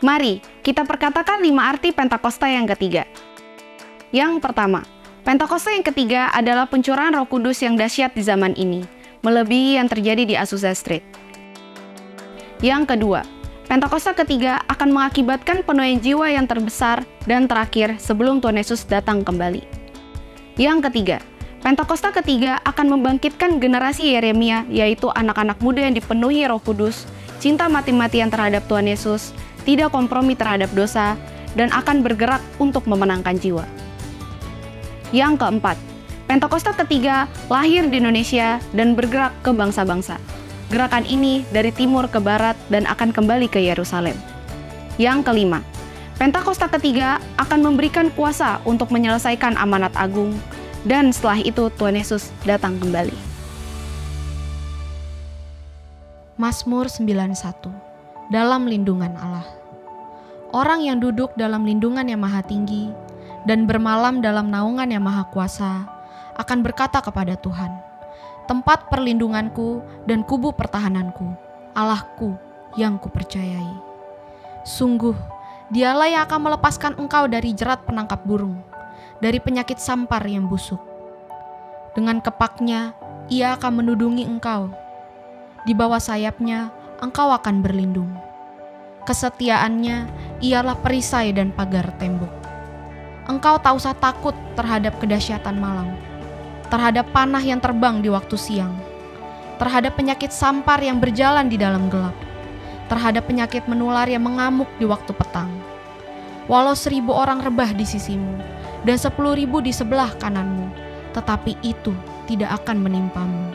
Mari kita perkatakan 5 arti Pentakosta yang ketiga. Yang pertama, Pentakosta yang ketiga adalah pencurahan Roh Kudus yang dahsyat di zaman ini, melebihi yang terjadi di Azusa Street. Yang kedua, Pentakosta ketiga akan mengakibatkan penuaian jiwa yang terbesar dan terakhir sebelum Tuhan Yesus datang kembali. Yang ketiga, Pentakosta ketiga akan membangkitkan generasi Yeremia, yaitu anak-anak muda yang dipenuhi Roh Kudus, cinta mati-matian terhadap Tuhan Yesus, tidak kompromi terhadap dosa, dan akan bergerak untuk memenangkan jiwa. Yang keempat, Pentakosta ketiga lahir di Indonesia dan bergerak ke bangsa-bangsa. Gerakan ini dari timur ke barat dan akan kembali ke Yerusalem. Yang kelima, Pentakosta ketiga akan memberikan kuasa untuk menyelesaikan amanat agung, dan setelah itu Tuhan Yesus datang kembali. Mazmur 91. Dalam lindungan Allah. Orang yang duduk dalam lindungan yang maha tinggi dan bermalam dalam naungan yang maha kuasa akan berkata kepada Tuhan, tempat perlindunganku dan kubu pertahananku, Allahku yang kupercayai. Sungguh, dialah yang akan melepaskan engkau dari jerat penangkap burung, dari penyakit sampar yang busuk. Dengan kepaknya, ia akan menudungi engkau. Di bawah sayapnya, engkau akan berlindung. Kesetiaannya ialah perisai dan pagar tembok. Engkau tak usah takut terhadap kedahsyatan malam, terhadap panah yang terbang di waktu siang, terhadap penyakit sampar yang berjalan di dalam gelap, terhadap penyakit menular yang mengamuk di waktu petang. Walau 1.000 orang rebah di sisimu dan 10.000 di sebelah kananmu, tetapi itu tidak akan menimpamu.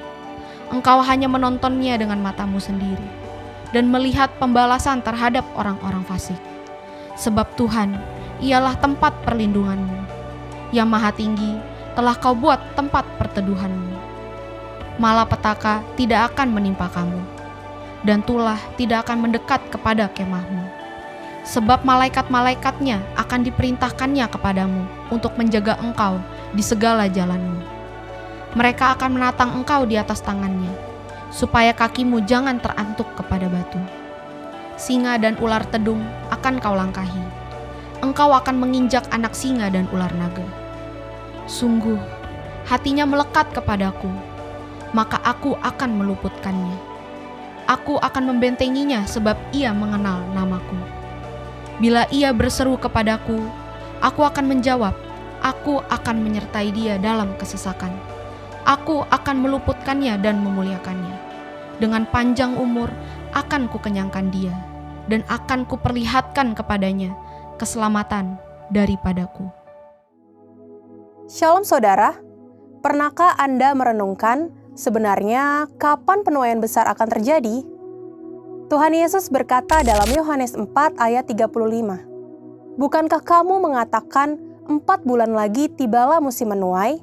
Engkau hanya menontonnya dengan matamu sendiri dan melihat pembalasan terhadap orang-orang fasik. Sebab Tuhan ialah tempat perlindunganmu, yang maha tinggi telah kau buat tempat perteduhanmu. Malapetaka tidak akan menimpa kamu, dan tulah tidak akan mendekat kepada kemahmu. Sebab malaikat-malaikatnya akan diperintahkannya kepadamu untuk menjaga engkau di segala jalanmu. Mereka akan menatang engkau di atas tangannya, supaya kakimu jangan terantuk kepada batu. Singa dan ular tedung akan kau langkahi. Engkau akan menginjak anak singa dan ular naga. Sungguh, hatinya melekat kepadaku, maka aku akan meluputkannya. Aku akan membentenginya sebab ia mengenal namaku. Bila ia berseru kepadaku, aku akan menjawab. Aku akan menyertai dia dalam kesesakan. Aku akan meluputkannya dan memuliakannya. Dengan panjang umur akan kukenyangkan dia, dan akan kuperlihatkan kepadanya keselamatan daripadaku. Shalom saudara, pernahkah Anda merenungkan sebenarnya kapan penuaian besar akan terjadi? Tuhan Yesus berkata dalam Yohanes 4 ayat 35, bukankah kamu mengatakan 4 bulan lagi tibalah musim menuai?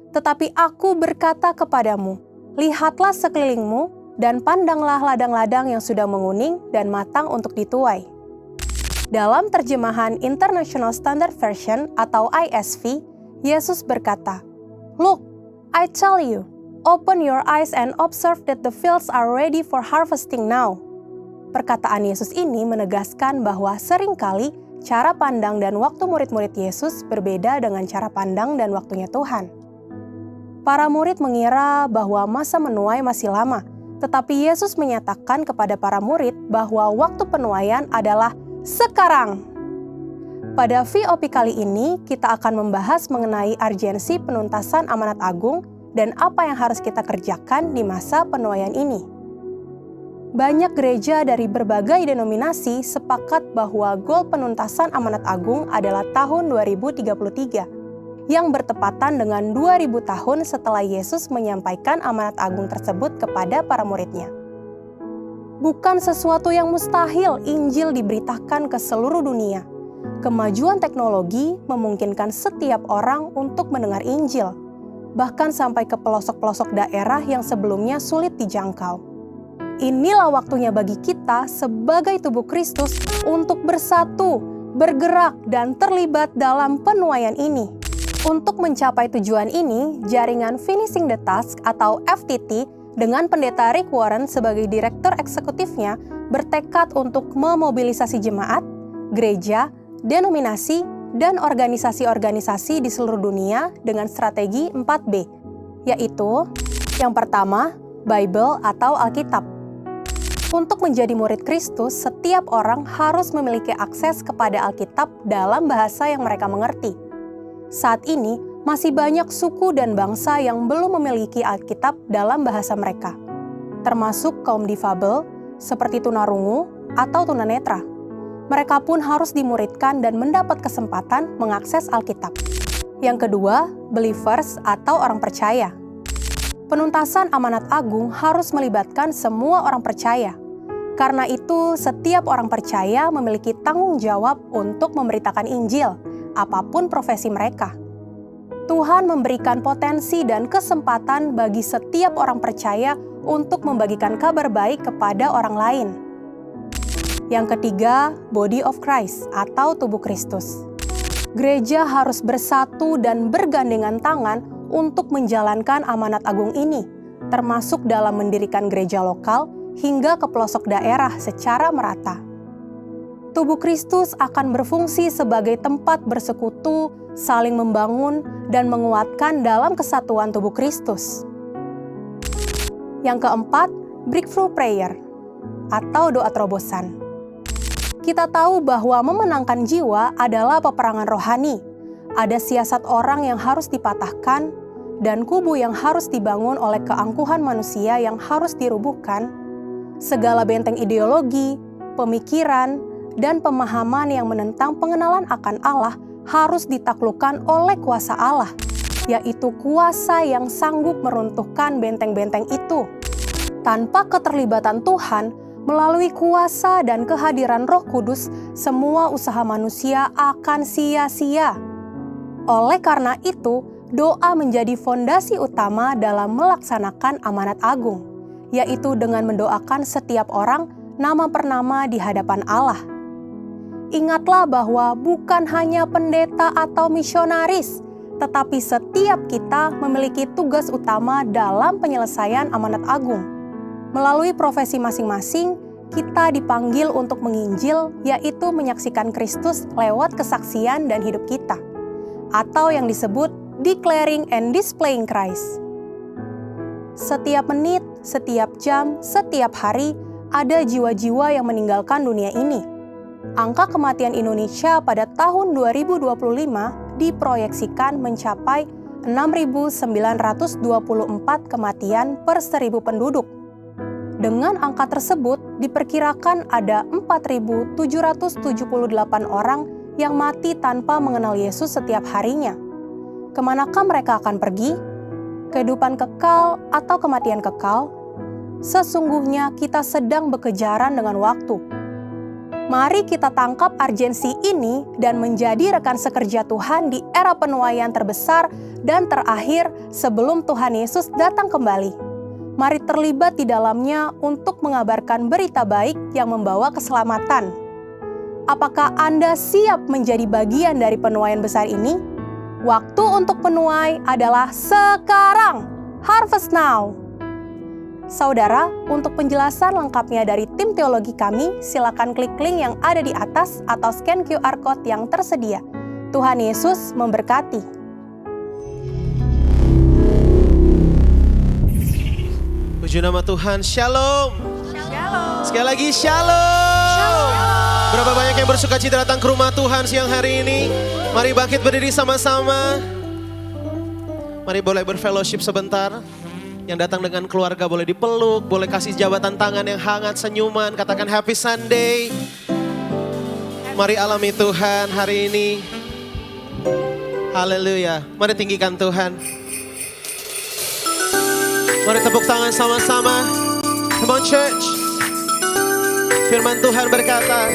Tetapi aku berkata kepadamu, lihatlah sekelilingmu dan pandanglah ladang-ladang yang sudah menguning dan matang untuk dituai. Dalam terjemahan International Standard Version atau ISV, Yesus berkata, look, I tell you, open your eyes and observe that the fields are ready for harvesting now. Perkataan Yesus ini menegaskan bahwa seringkali cara pandang dan waktu murid-murid Yesus berbeda dengan cara pandang dan waktunya Tuhan. Para murid mengira bahwa masa menuai masih lama, tetapi Yesus menyatakan kepada para murid bahwa waktu penuaian adalah sekarang. Pada VOP kali ini, kita akan membahas mengenai urgensi penuntasan amanat agung dan apa yang harus kita kerjakan di masa penuaian ini. Banyak gereja dari berbagai denominasi sepakat bahwa goal penuntasan amanat agung adalah tahun 2033. Yang bertepatan dengan 2000 tahun setelah Yesus menyampaikan amanat agung tersebut kepada para muridnya. Bukan sesuatu yang mustahil Injil diberitakan ke seluruh dunia. Kemajuan teknologi memungkinkan setiap orang untuk mendengar Injil, bahkan sampai ke pelosok-pelosok daerah yang sebelumnya sulit dijangkau. Inilah waktunya bagi kita sebagai tubuh Kristus untuk bersatu, bergerak, dan terlibat dalam penuaian ini. Untuk mencapai tujuan ini, jaringan Finishing the Task atau FTT dengan pendeta Rick Warren sebagai direktur eksekutifnya bertekad untuk memobilisasi jemaat, gereja, denominasi, dan organisasi-organisasi di seluruh dunia dengan strategi 4B, yaitu yang pertama, Bible atau Alkitab. Untuk menjadi murid Kristus, setiap orang harus memiliki akses kepada Alkitab dalam bahasa yang mereka mengerti. Saat ini, masih banyak suku dan bangsa yang belum memiliki Alkitab dalam bahasa mereka, termasuk kaum difabel seperti tunarungu atau tunanetra. Mereka pun harus dimuridkan dan mendapat kesempatan mengakses Alkitab. Yang kedua, believers atau orang percaya. Penuntasan amanat agung harus melibatkan semua orang percaya. Karena itu, setiap orang percaya memiliki tanggung jawab untuk memberitakan Injil, apapun profesi mereka. Tuhan memberikan potensi dan kesempatan bagi setiap orang percaya untuk membagikan kabar baik kepada orang lain. Yang ketiga, body of Christ atau tubuh Kristus. Gereja harus bersatu dan bergandengan tangan untuk menjalankan amanat agung ini, termasuk dalam mendirikan gereja lokal hingga ke pelosok daerah secara merata. Tubuh Kristus akan berfungsi sebagai tempat bersekutu, saling membangun, dan menguatkan dalam kesatuan tubuh Kristus. Yang keempat, breakthrough prayer atau doa terobosan. Kita tahu bahwa memenangkan jiwa adalah peperangan rohani. Ada siasat orang yang harus dipatahkan dan kubu yang harus dibangun oleh keangkuhan manusia yang harus dirubuhkan. Segala benteng ideologi, pemikiran, dan pemahaman yang menentang pengenalan akan Allah harus ditaklukkan oleh kuasa Allah, yaitu kuasa yang sanggup meruntuhkan benteng-benteng itu. Tanpa keterlibatan Tuhan, melalui kuasa dan kehadiran Roh Kudus, semua usaha manusia akan sia-sia. Oleh karena itu, doa menjadi fondasi utama dalam melaksanakan amanat agung, yaitu dengan mendoakan setiap orang nama per nama di hadapan Allah. Ingatlah bahwa bukan hanya pendeta atau misionaris, tetapi setiap kita memiliki tugas utama dalam penyelesaian amanat agung. Melalui profesi masing-masing, kita dipanggil untuk menginjil, yaitu menyaksikan Kristus lewat kesaksian dan hidup kita, atau yang disebut declaring and displaying Christ. Setiap menit, setiap jam, setiap hari, ada jiwa-jiwa yang meninggalkan dunia ini. Angka kematian Indonesia pada tahun 2025 diproyeksikan mencapai 6.924 kematian per 1.000 penduduk. Dengan angka tersebut, diperkirakan ada 4.778 orang yang mati tanpa mengenal Yesus setiap harinya. Kemanakah mereka akan pergi? Kehidupan kekal atau kematian kekal? Sesungguhnya kita sedang bekejaran dengan waktu. Mari kita tangkap urgensi ini dan menjadi rekan sekerja Tuhan di era penuaian terbesar dan terakhir sebelum Tuhan Yesus datang kembali. Mari terlibat di dalamnya untuk mengabarkan berita baik yang membawa keselamatan. Apakah Anda siap menjadi bagian dari penuaian besar ini? Waktu untuk penuai adalah sekarang. Harvest now. Saudara, untuk penjelasan lengkapnya dari tim teologi kami, silakan klik link yang ada di atas atau scan QR Code yang tersedia. Tuhan Yesus memberkati. Puji nama Tuhan, shalom. Shalom. Sekali lagi shalom. Berapa banyak yang bersuka cita datang ke rumah Tuhan siang hari ini? Mari bangkit berdiri sama-sama. Mari boleh berfellowship sebentar. Yang datang dengan keluarga boleh dipeluk, boleh kasih jabatan tangan yang hangat, senyuman, katakan happy Sunday. Mari alami Tuhan hari ini. Haleluya. Mari tinggikan Tuhan. Mari tepuk tangan sama-sama. Come on church. Firman Tuhan berkata,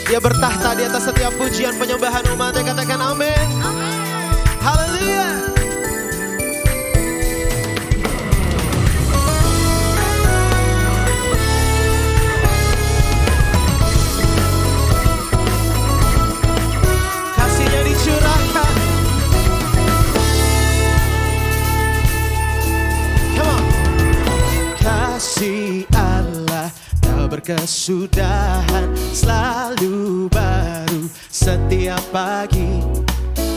Dia bertahta di atas setiap pujian penyembahan umatnya. Katakan amin. Haleluya. Kasihnya dicurahkan. Come on. Kasih Allah tak berkesudahan. berkesudahan, selalu baru setiap pagi.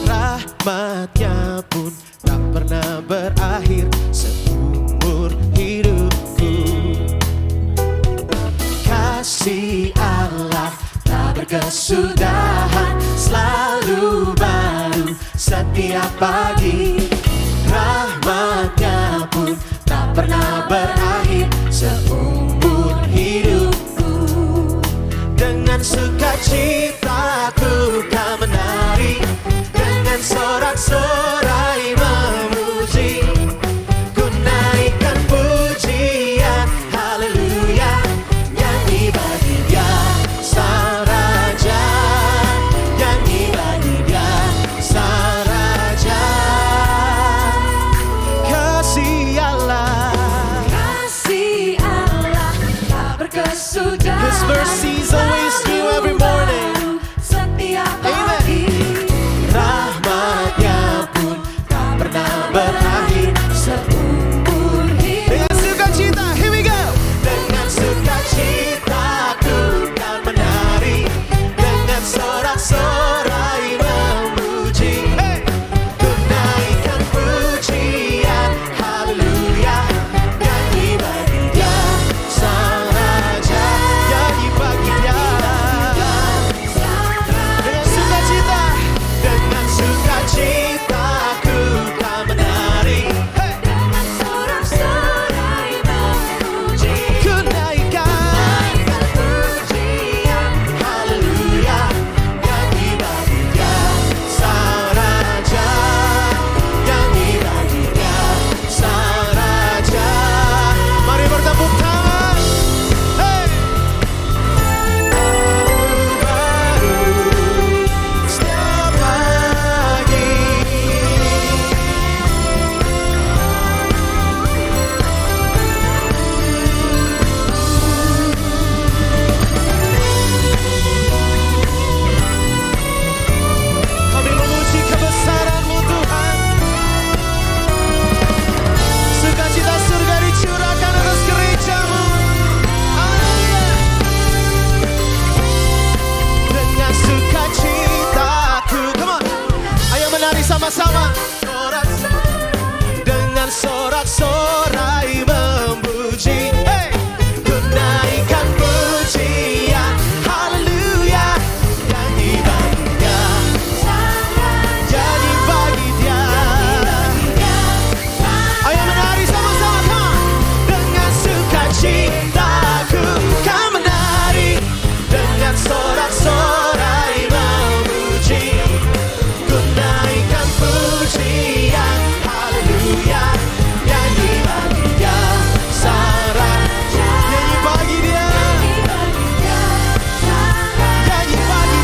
Rahmatnya pun tak pernah berakhir seumur hidupku. Kasih Allah tak berkesudahan, selalu baru setiap pagi. Rahmatnya pun tak pernah berakhir seumur hidupku. Dengan sukacita ku kan menari, dengan sorak-sorai memuji. Ku naikkan pujian, haleluya, nyanyi bagi Dia Sang Raja, nyanyi bagi Dia Sang Raja. Kasih Allah tak berkesudahan, His mercies always new every morning. Setiap Amen. pagi Rahmatnya pun tak pernah berakhir seumur hidup. dengan sukacita. Here we go. Dengan sukacita ku kan menari, dengan sorak-sorai memuji. Hey! Ku naikkan pujian, haleluya, nyanyi bagi Dia Sang Raja, nyanyi bagi Dia. Dengan sukacita ku kan menari, hey! Dengan sorak-sorai memuji. Ku naikkan Pujian haleluya, nyanyi bagi Dia Sang Raja, nyanyi bagi Dia Sang Raja. Mari bertepuk tangan. Hey! Baru setiap pagi. Kami memuji kebesaran-Mu Tuhan. Sukacita surga dicurahkan atas gereja-Mu. Haleluya. Dengan sukacitaku, come on, ayo menari sama-sama. Dengan sorak-sorai memuji, hey! Ku naikkan pujian, haleluya, nyanyi bagi Dia, nyanyi bagi Dia. Ayo menari sama-sama, come on. Dengan sukacitaku kan menari, dengan sorak-sorai memuji. Ku naikkan pujian, haleluya, nyanyi bagi Dia Sang Raja, nyanyi bagi Dia, nyanyi bagi Dia, nyanyi bagi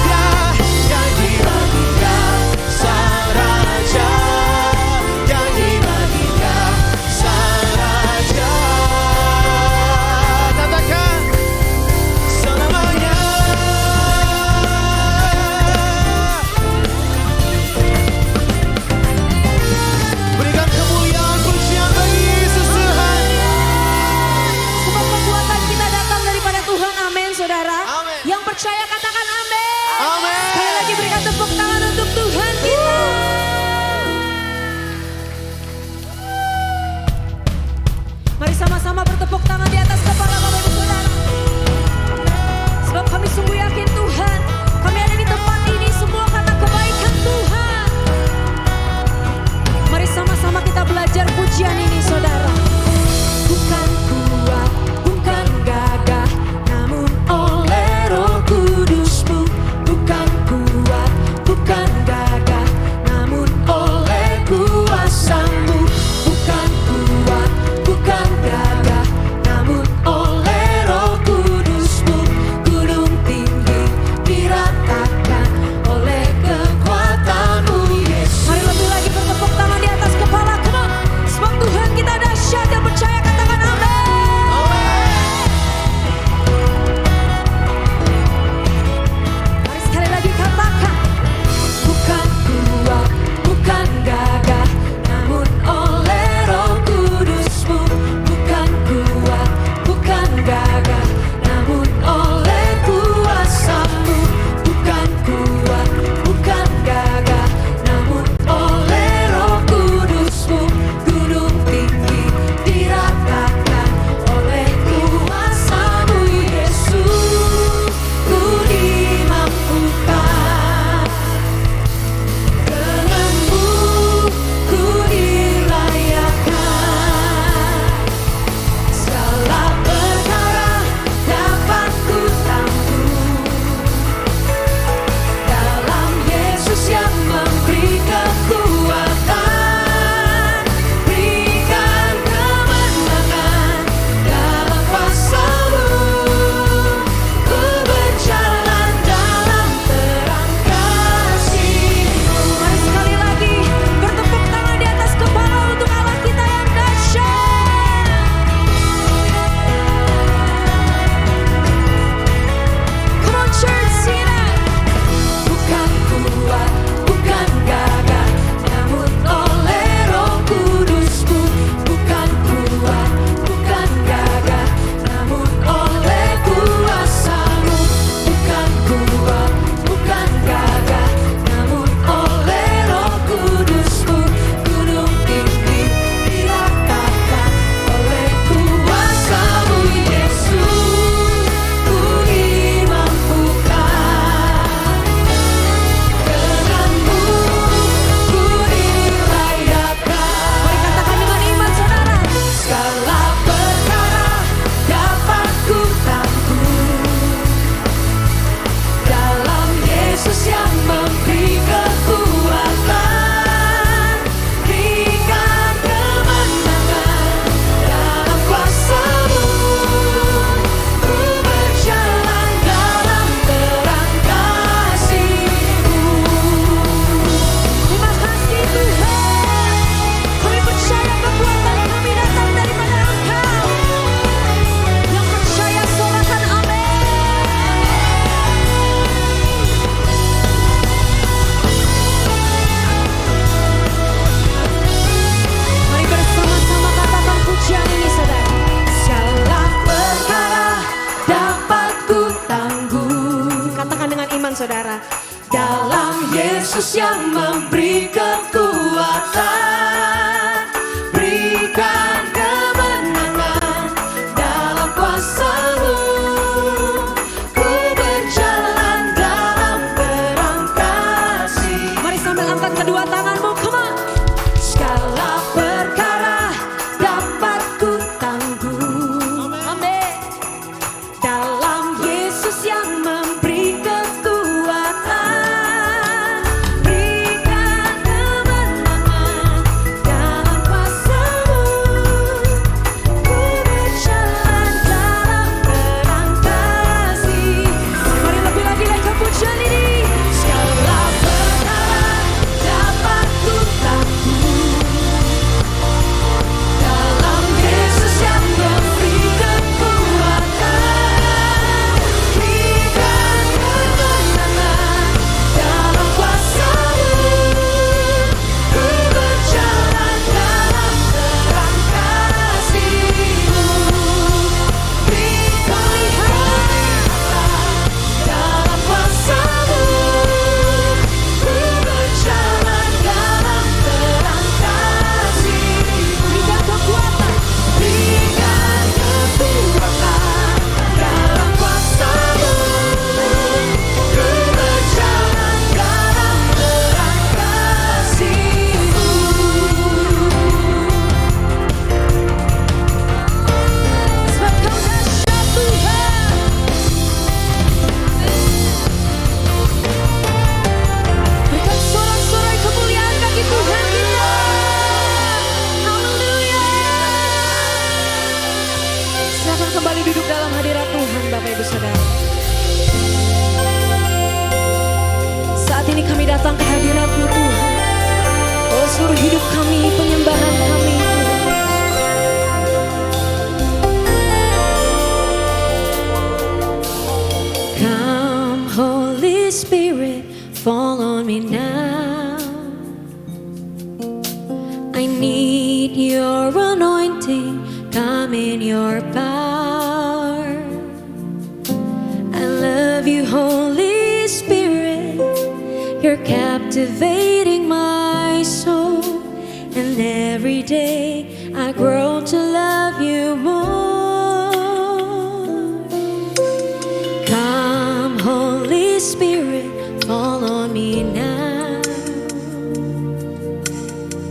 Dia Sang Raja, nyanyi bagi Dia Sang Raja. Katakan selamanya. Berikan kemuliaan pujian bagi Yesus Tuhan. Sebab kekuatan kita datang daripada Tuhan, amin saudara. Amin. Yang percaya katakan amin. Amin. Sekali lagi berikan tepuk tangan untuk Tuhan kita. Mari sama-sama bertepuk tangan di atas kepala Bapak Ibu Saudara. Sebab kami sungguh yakin Tuhan, kami ada di tempat ini semua karena kebaikan Tuhan. Mari sama-sama kita belajar pujian ini saudara. Bukan kuat, bukan gagah, namun oleh Roh Kudus-Mu. Bukan kuat, bukan gagah, namun oleh kuasa-Mu. Bukan kuat, bukan gagah, namun oleh Roh depan saudara. Dalam Yesus yang memberi kekuatan, berikan kemenangan dalam kuasa-Mu. Ku berjalan dalam terang kasih. Mari sambil angkat kedua tanganmu, come on. Segala perkara dapat ku tanggung. Amin. Dalam Yesus yang memberi kekuatan, berikan kemenangan dalam kuasa-Mu. Ku berjalan dalam terang kasih. Mari lebih lagi lagi pujian ini. Segala perkara dapat ku tanggung. Dalam Yesus yang memberi kekuatan, berikan kemenangan dalam kuasa-Mu. Ku berjalan dalam terang kasih-Mu. Berikan lihat dalam kuasa-Mu. Ku berjalan dalam terang kasih-Mu. Berikan kekuatan, berikan kekuatan dalam kuasa-Mu. Ku berjalan dalam terang kasih-Mu. Sebab Kau dahsyat Tuhan. Berikan sorak-sorai kemuliaan bagi Tuhan kita. Haleluya. Silakan kembali duduk dalam hadirat Tuhan, Bapak Ibu Saudara. Saat ini kami datang ke hadirat-Mu Tuhan. Oh, seluruh hidup kami, penyembahan kami. Come, Holy Spirit, fall on me now. I need your anointing, come in your power. I love you, Holy Spirit, you're captivating my soul. And every day I grow to love you more. Come, Holy Spirit, fall on me now.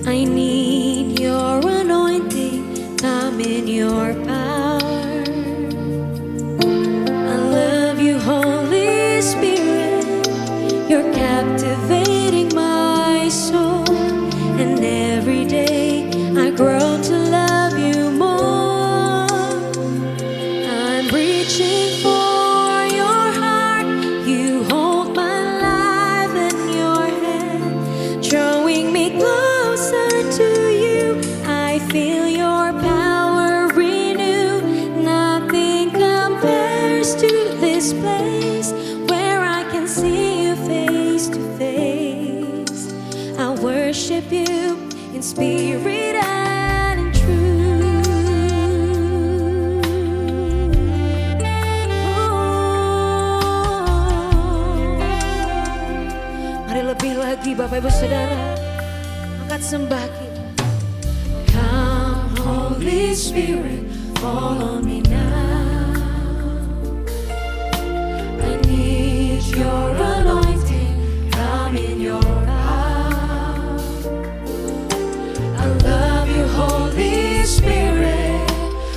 I need your anointing, come in your power. I love you, Holy Spirit, you're captivating my soul. And every day I grow to love you more. I'm reaching for your heart, you hold my life in your hand, drawing me closer to you. I feel your power renew. Nothing compares to this place where I can see you face to face. I worship you in spirit and in truth. Mari lebih lagi Bapak Ibu Saudara, angkat sembah kita. Come, Holy Spirit, fall on me now. I need your anointing, come in your power. I love you, Holy Spirit,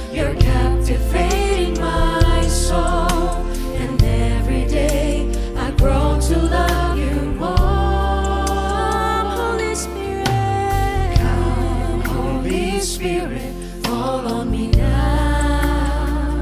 you're captivating my soul. And every day I grow to love you more. Holy Spirit, come, Holy Spirit, fall on me now.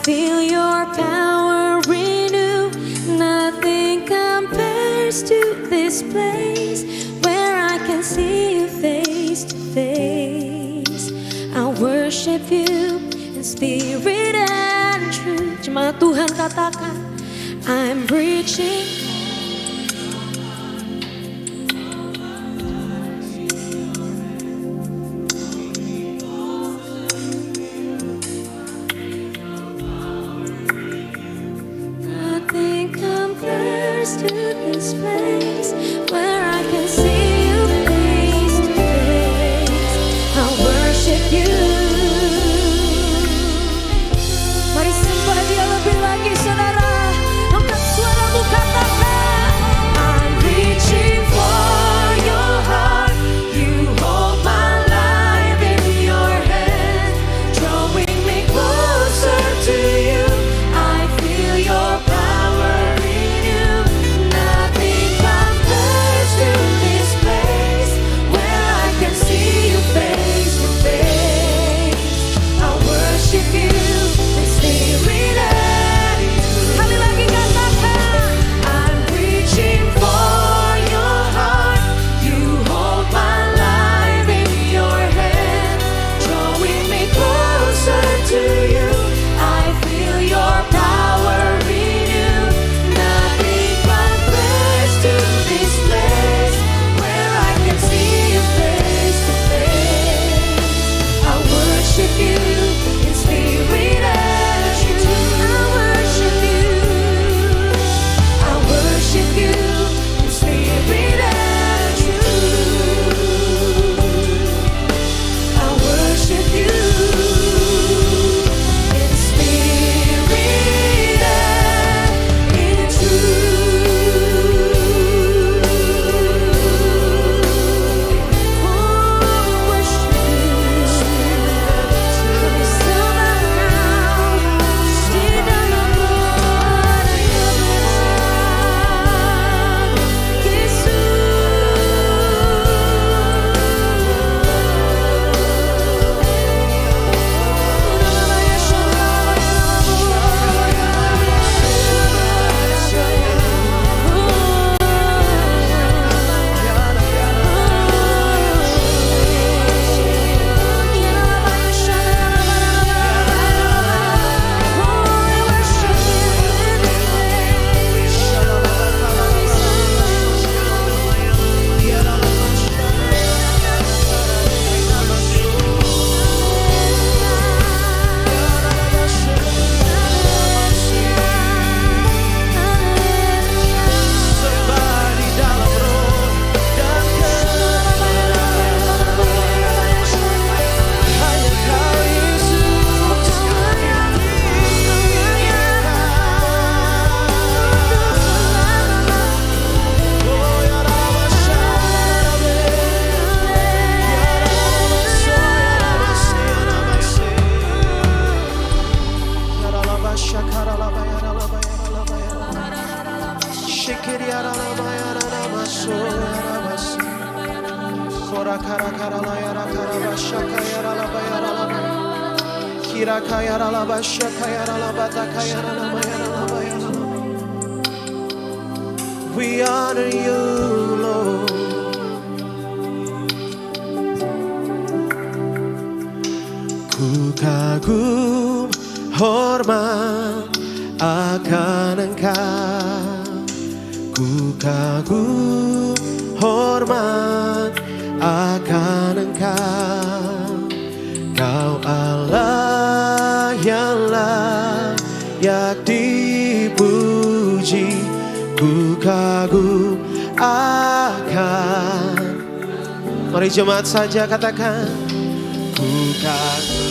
feel your power renew. Nothing compares to this place where I can see you face to face. I worship you in spirit and truth. Cuma Tuhan katakan, I'm reaching. Nothing compares to this place where I can see you face to face. I worship you. Mari sembah Dia lebih lagi, saudara. Angkat suaramu, katakan, I'm reaching for your heart. You hold my life in your hand, drawing me closer to you. I feel your power in you. Nothing compares to this place where I can see you face to face. I worship you in spirit and truth. Kali lagi katakan, I'm reaching for your heart. You hold my life in your hand, drawing me closer to you. I feel your power in you. Nothing compares to this place where I can see you face to face. I worship you in spirit and truth. I worship you. I worship you in spirit and truth. I worship you in spirit and in truth. Oh, worship you. Kami sembah Kau, di dalam roh dan kebenaran, We honor you, Lord. Ku kagum hormat akan Engkau. Ku kagum hormat akan Engkau. Kau Allah yang layak dipuji. Ku kagum akan. Mari jemaat saja katakan, ku kagum.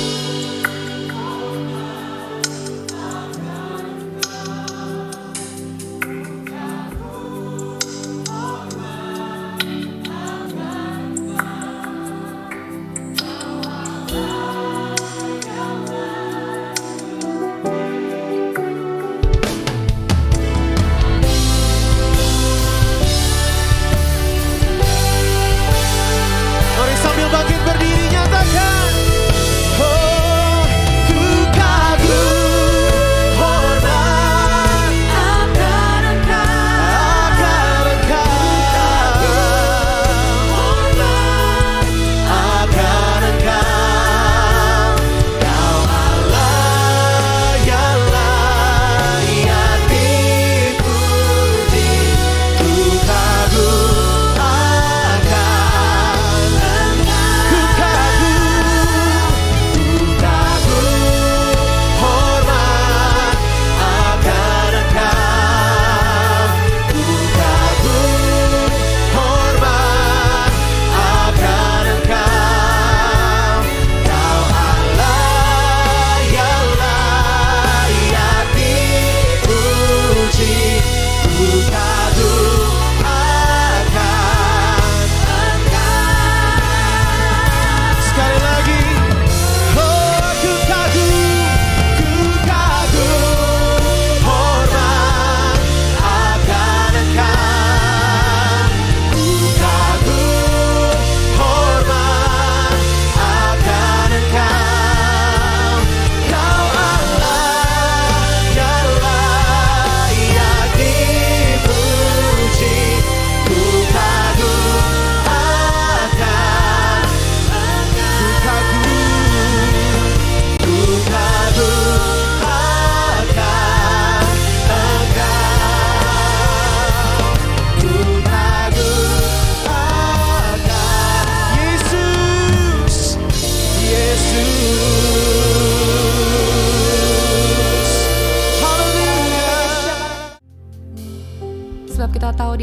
Mari sambil bangkit berdiri nyatakan, oh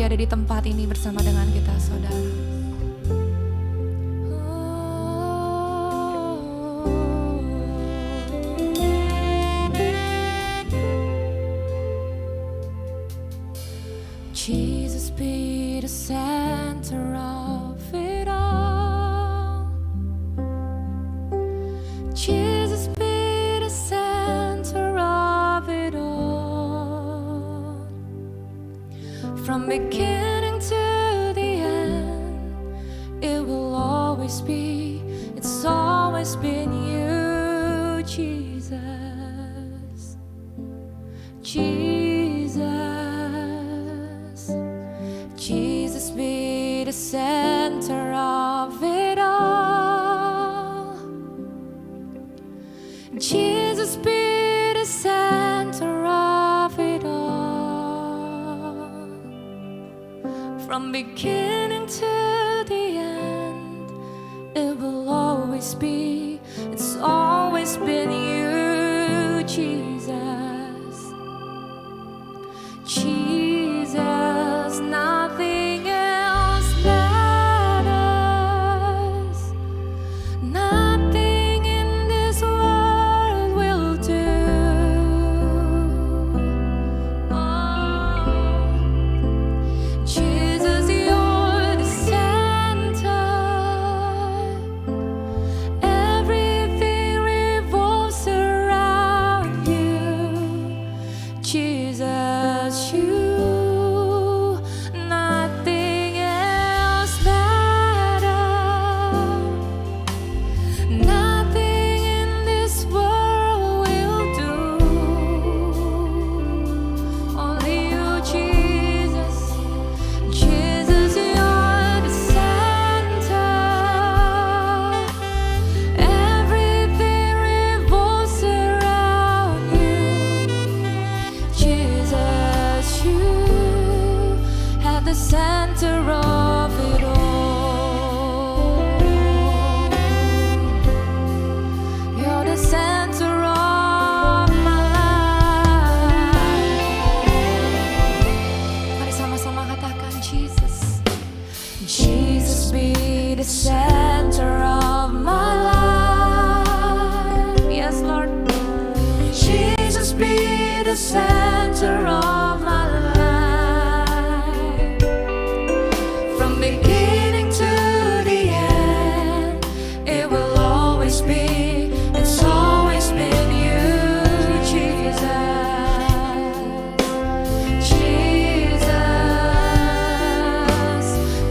dia ada di tempat ini bersama dengan kita, saudara. Jesus be the center of it all. Jesus be the center of it all. From beginning to the end, it will always be, it's always been you, Jesus. Jesus be the center of it all. Jesus be the center of it all. From beginning to the end, it will always be, it's always been you, Jesus. Jesus, nothing else matters. Nothing in this world will do. Oh, Jesus, you're the center. Everything revolves around you. Jesus, you. Nothing else matters. Nothing in this world will do. Only you, Jesus. Jesus, you're the center. Everything revolves around you. Jesus, you at the center of it all. You're the center of my life. Mari sama-sama katakan Jesus. Jesus be the center of my life. Yes, Lord. Jesus be the center of my life. From beginning to the end, it will always be, it's always been you, Jesus.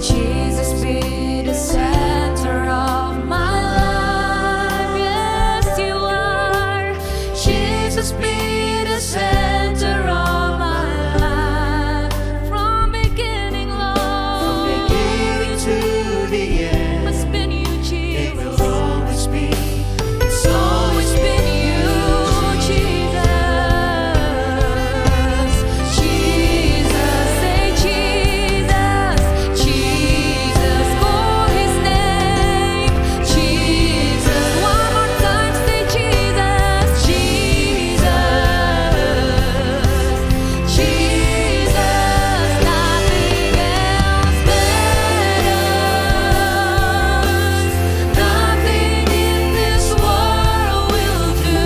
Jesus be the center of my life. Yes, you are. Jesus be the center of my life. From beginning, Lord, from beginning to the end, it's been you, Jesus. It will always be, it's always been you, Jesus. Jesus, say Jesus. Jesus, call his name. Jesus, one more time, say Jesus. Jesus, Jesus, nothing else matters. Nothing in this world will do.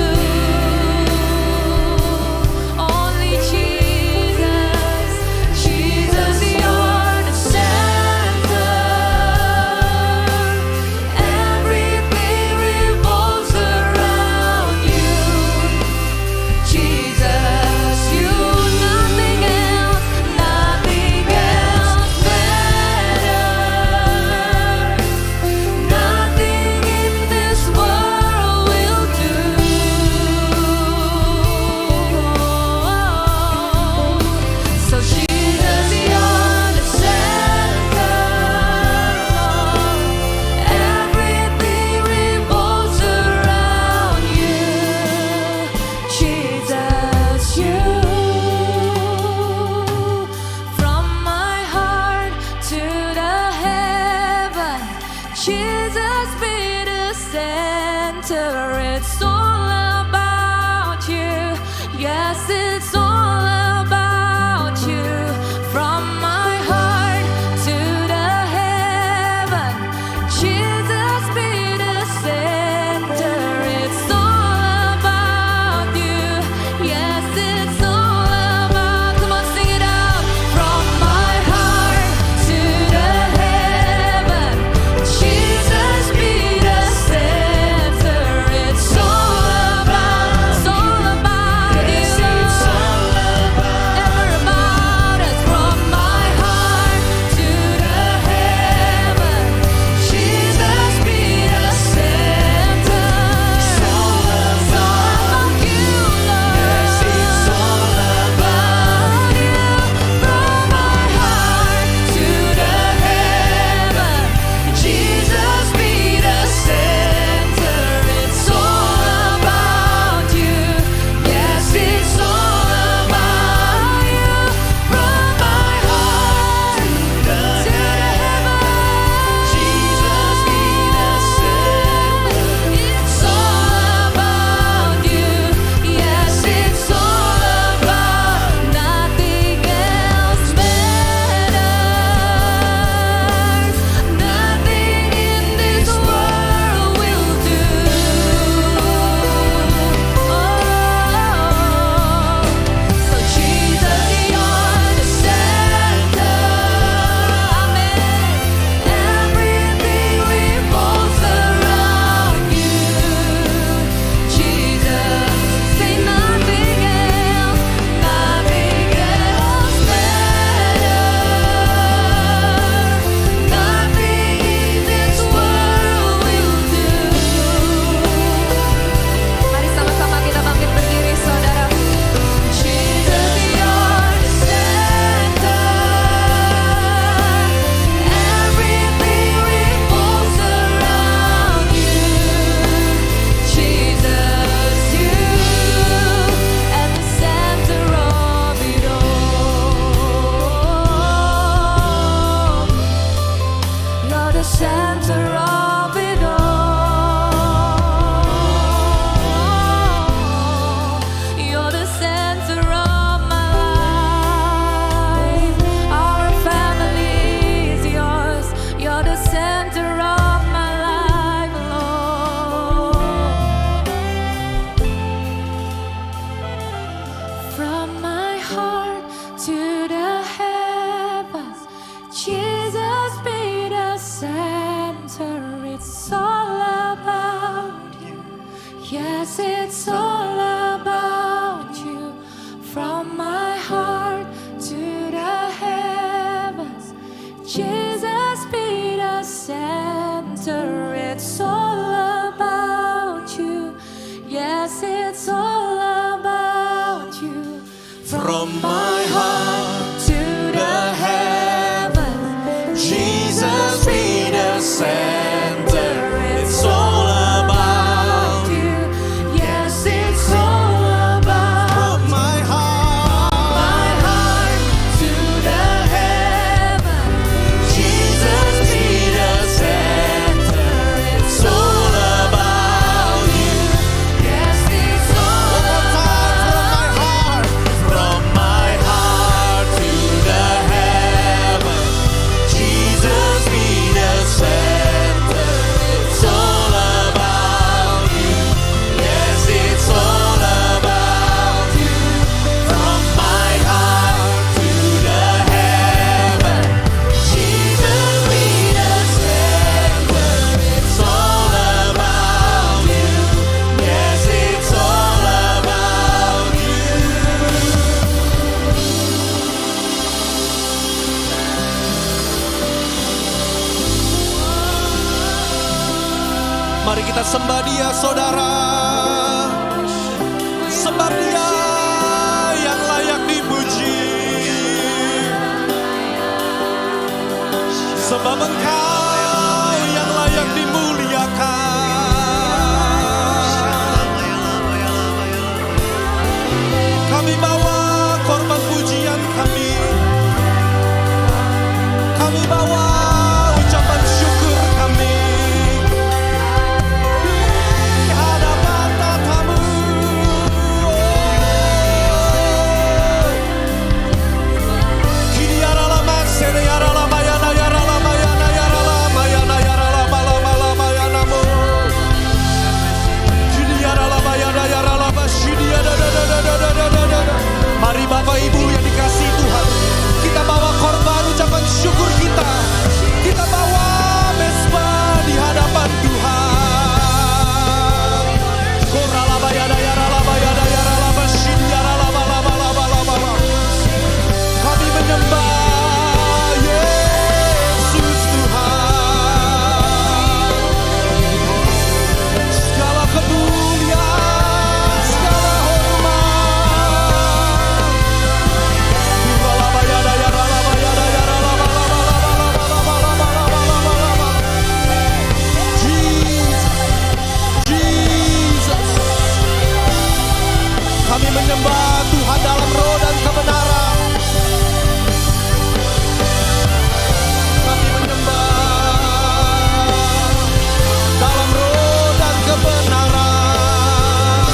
Only Jesus. Jesus, you're the center. Everything revolves around you. Jesus, you, nothing else matters. Nothing in this world will do. So Jesus, you're the center. Everything revolves around you. Jesus, you. From my heart to the heaven, Jesus be the center. It's all about you. Yes, it's all about you. From my heart the center of it all. You're the center of my life. Our family is yours. You're the center of my life, Lord. From my heart to the heavens, Jesus be the center. It's all about you. Yes, it's all about you. From my heart to the heavens, Jesus be the center. It's all about you. Yes, it's all about you. From my heart to the heavens, Jesus be the center. It's all about you. Yes, it's all about from my heart to the heavens. Jesus be the center. It's all about you. Yes, it's all one more time from my heart to the heaven. Jesus be the center. It's all about you. Yes, it's all about you. From my heart to the heaven. Jesus be the center. It's all about you. Yes, it's all about you. Mari kita sembah Dia, saudara. Sebab Dia yang layak dipuji. Sebab Engkau yang layak dimuliakan. Kami bawa korban pujian kami. Kami bawa ucapan syukur kami. Di hadapan tatamu. Kini aralama sere aralama yana yaralama yana yaralama yana yaralama lama lama yanamu. Kini aralama yana yaralama shidi ada. Mari Bapak Ibu yang dikasihi Tuhan, kita bawa korban ucapan syukur kita. Kita bawa mesbah di hadapan Tuhan. Koralaba yada yaralaba yada yaralaba shidi yaralaba laba laba laba laba. Kami menyembah Yesus Tuhan. Segala kemuliaan, segala hormat. Koralaba yada yaralaba yada yaralaba laba laba laba laba laba laba laba. Jesus. Kami menyembah Tuhan dalam roh dan kebenaran. Kami menyembah dalam roh dan kebenaran.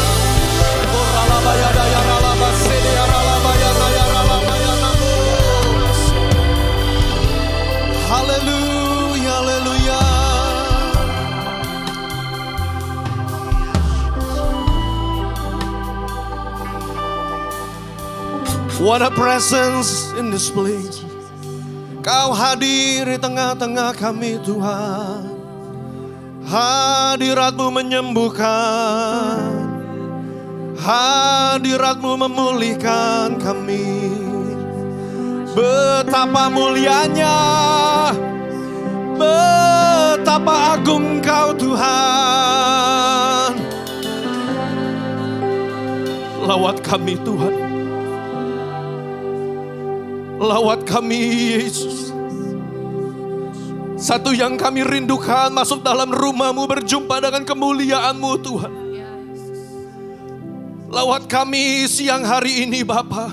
Koralaba yada yaralaba sede yaralaba yana yaralaba yanamu. Haleluya, haleluya. What a presence in this place. Kau hadir di tengah-tengah kami Tuhan. Hadirat-Mu menyembuhkan. Hadirat-Mu memulihkan kami. Betapa mulianya, betapa agung Kau Tuhan. Lawat kami Tuhan. Lawat kami Yesus. Satu yang kami rindukan masuk dalam rumah-Mu, berjumpa dengan kemuliaan-Mu Tuhan. Lawat kami siang hari ini Bapa.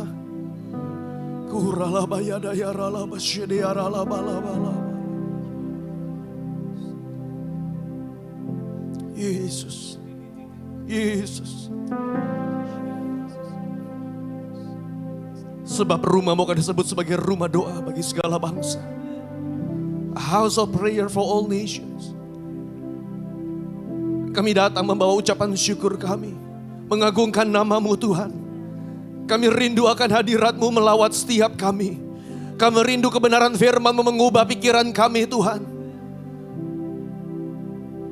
Yesus. Yesus. Sebab rumahmu akan disebut sebagai rumah doa bagi segala bangsa. A house of prayer for all nations. Kami datang membawa ucapan syukur kami. Mengagungkan nama-Mu Tuhan. Kami rindu akan hadirat-Mu melawat setiap kami. Kami rindu kebenaran firman-Mu mengubah pikiran kami Tuhan.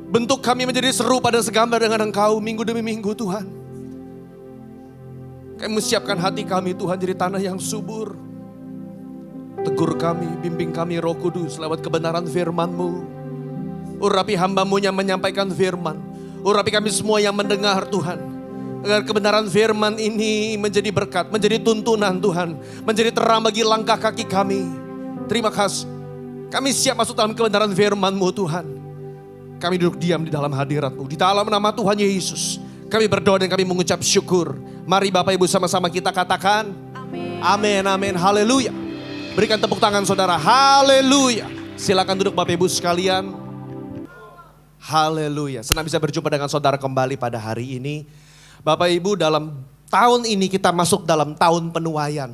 Bentuk kami menjadi serupa dan segambar dengan Engkau minggu demi minggu Tuhan. Kami menyiapkan hati kami Tuhan jadi tanah yang subur. Tegur kami, bimbing kami Roh Kudus lewat kebenaran firman-Mu. Urapi hamba-Mu yang menyampaikan firman. Urapi kami semua yang mendengar Tuhan. Agar kebenaran firman ini menjadi berkat, menjadi tuntunan Tuhan. Menjadi terang bagi langkah kaki kami. Terima kasih. Kami siap masuk dalam kebenaran firman-Mu Tuhan. Kami duduk diam di dalam hadirat-Mu. Di dalam nama Tuhan Yesus. Kami berdoa dan kami mengucap syukur. Mari Bapak Ibu sama-sama kita katakan. Amin. Amin, amin, haleluya. Berikan tepuk tangan saudara, haleluya. Silakan duduk Bapak Ibu sekalian. Haleluya. Senang bisa berjumpa dengan saudara kembali pada hari ini. Bapak Ibu, dalam tahun ini kita masuk dalam tahun penuaian.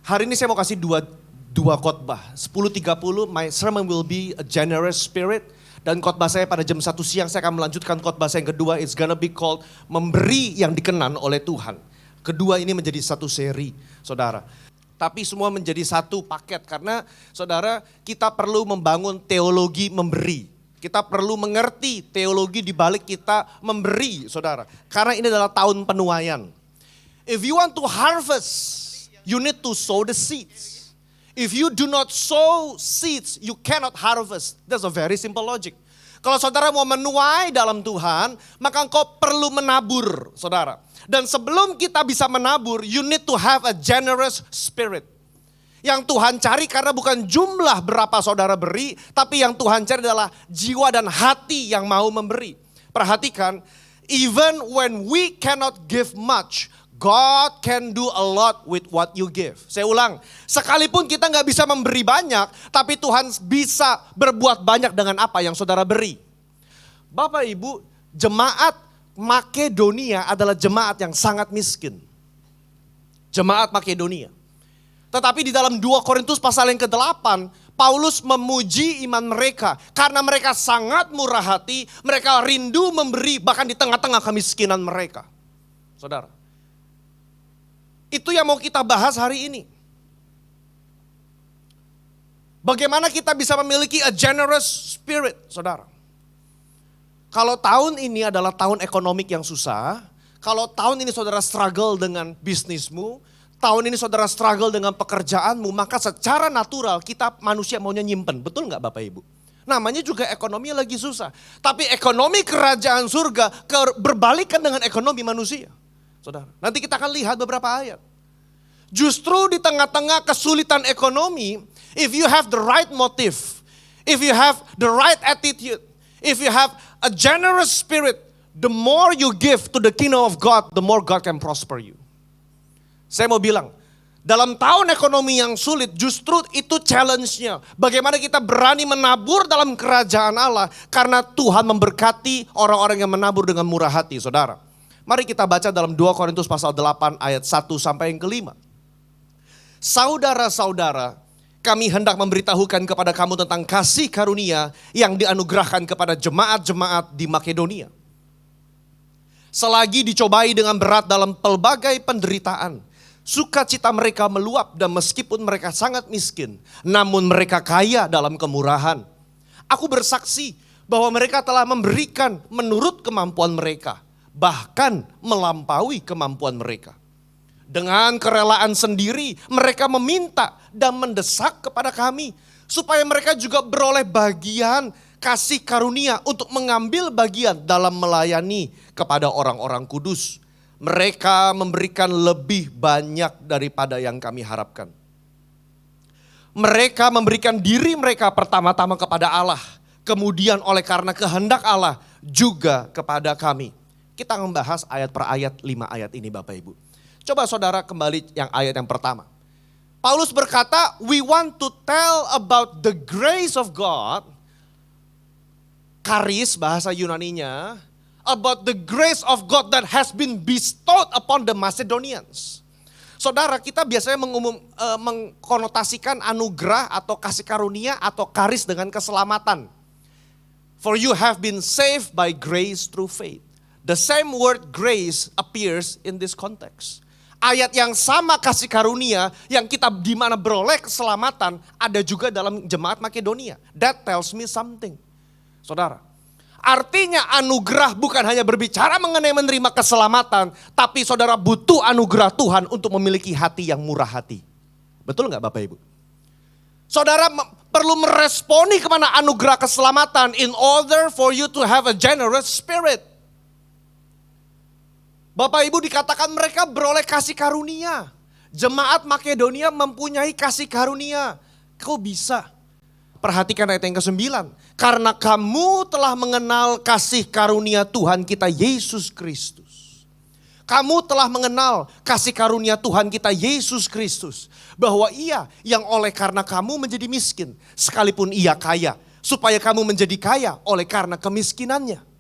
Hari ini saya mau kasih dua khotbah. 10.30 my sermon will be a generous spirit. Dan khotbah saya pada jam 1 siang saya akan melanjutkan khotbah saya yang kedua. It's gonna be called memberi yang dikenan oleh Tuhan. Kedua ini menjadi satu seri saudara. Tapi semua menjadi satu paket karena saudara kita perlu membangun teologi memberi. Kita perlu mengerti teologi di balik kita memberi saudara. Karena ini adalah tahun penuaian. If you want to harvest, you need to sow the seeds. If you do not sow seeds, you cannot harvest. That's a very simple logic. Kalau saudara mau menuai dalam Tuhan, maka engkau perlu menabur, saudara. Dan sebelum kita bisa menabur, you need to have a generous spirit. Yang Tuhan cari karena bukan jumlah berapa saudara beri, tapi yang Tuhan cari adalah jiwa dan hati yang mau memberi. Perhatikan, even when we cannot give much, God can do a lot with what you give. Saya ulang, sekalipun kita nggak bisa memberi banyak, tapi Tuhan bisa berbuat banyak dengan apa yang saudara beri. Bapak Ibu, jemaat Makedonia adalah jemaat yang sangat miskin. Jemaat Makedonia. Tetapi di dalam 2 Korintus pasal yang ke-8, Paulus memuji iman mereka. Karena mereka sangat murah hati, mereka rindu memberi bahkan di tengah-tengah kemiskinan mereka. Saudara. Itu yang mau kita bahas hari ini. Bagaimana kita bisa memiliki a generous spirit, saudara. Kalau tahun ini adalah tahun ekonomik yang susah, kalau tahun ini saudara struggle dengan bisnismu, tahun ini saudara struggle dengan pekerjaanmu, maka secara natural kita manusia maunya nyimpen. Betul nggak Bapak Ibu? Namanya juga ekonomi lagi susah. Tapi ekonomi kerajaan surga berbalikan dengan ekonomi manusia. Saudara, nanti kita akan lihat beberapa ayat. Justru di tengah-tengah kesulitan ekonomi, if you have the right motive, if you have the right attitude, if you have a generous spirit, the more you give to the kingdom of God, the more God can prosper you. Saya mau bilang, dalam tahun ekonomi yang sulit, justru itu challenge-nya. Bagaimana kita berani menabur dalam kerajaan Allah, karena Tuhan memberkati orang-orang yang menabur dengan murah hati, saudara. Mari kita baca dalam 2 Korintus pasal 8 ayat 1 sampai yang ke-5. Saudara-saudara, kami hendak memberitahukan kepada kamu tentang kasih karunia yang dianugerahkan kepada jemaat-jemaat di Makedonia. Selagi dicobai dengan berat dalam pelbagai penderitaan, sukacita mereka meluap dan meskipun mereka sangat miskin, namun mereka kaya dalam kemurahan. Aku bersaksi bahwa mereka telah memberikan menurut kemampuan mereka, bahkan melampaui kemampuan mereka. Dengan kerelaan sendiri mereka meminta dan mendesak kepada kami supaya mereka juga beroleh bagian kasih karunia untuk mengambil bagian dalam melayani kepada orang-orang kudus. Mereka memberikan lebih banyak daripada yang kami harapkan. Mereka memberikan diri mereka pertama-tama kepada Allah, kemudian oleh karena kehendak Allah juga kepada kami. Kita membahas ayat per ayat 5 ayat ini Bapak Ibu. Coba saudara kembali yang ayat yang pertama. Paulus berkata, we want to tell about the grace of God. charis bahasa Yunaninya, about the grace of God that has been bestowed upon the Macedonians. Saudara, kita biasanya mengkonotasikan anugerah atau kasih karunia atau charis dengan keselamatan. For you have been saved by grace through faith. The same word grace appears in this context. Ayat yang sama kasih karunia yang kita di mana beroleh keselamatan ada juga dalam jemaat Makedonia. That tells me something. Saudara, artinya anugerah bukan hanya berbicara mengenai menerima keselamatan, tapi saudara butuh anugerah Tuhan untuk memiliki hati yang murah hati. Betul nggak Bapak Ibu? Saudara perlu meresponi kepada anugerah keselamatan in order for you to have a generous spirit. Bapak Ibu dikatakan mereka beroleh kasih karunia. Jemaat Makedonia mempunyai kasih karunia. Kok bisa? Perhatikan ayat yang ke-9. Karena kamu telah mengenal kasih karunia Tuhan kita Yesus Kristus. Kamu telah mengenal kasih karunia Tuhan kita Yesus Kristus. Bahwa ia yang oleh karena kamu menjadi miskin. Sekalipun ia kaya. Supaya kamu menjadi kaya oleh karena kemiskinannya.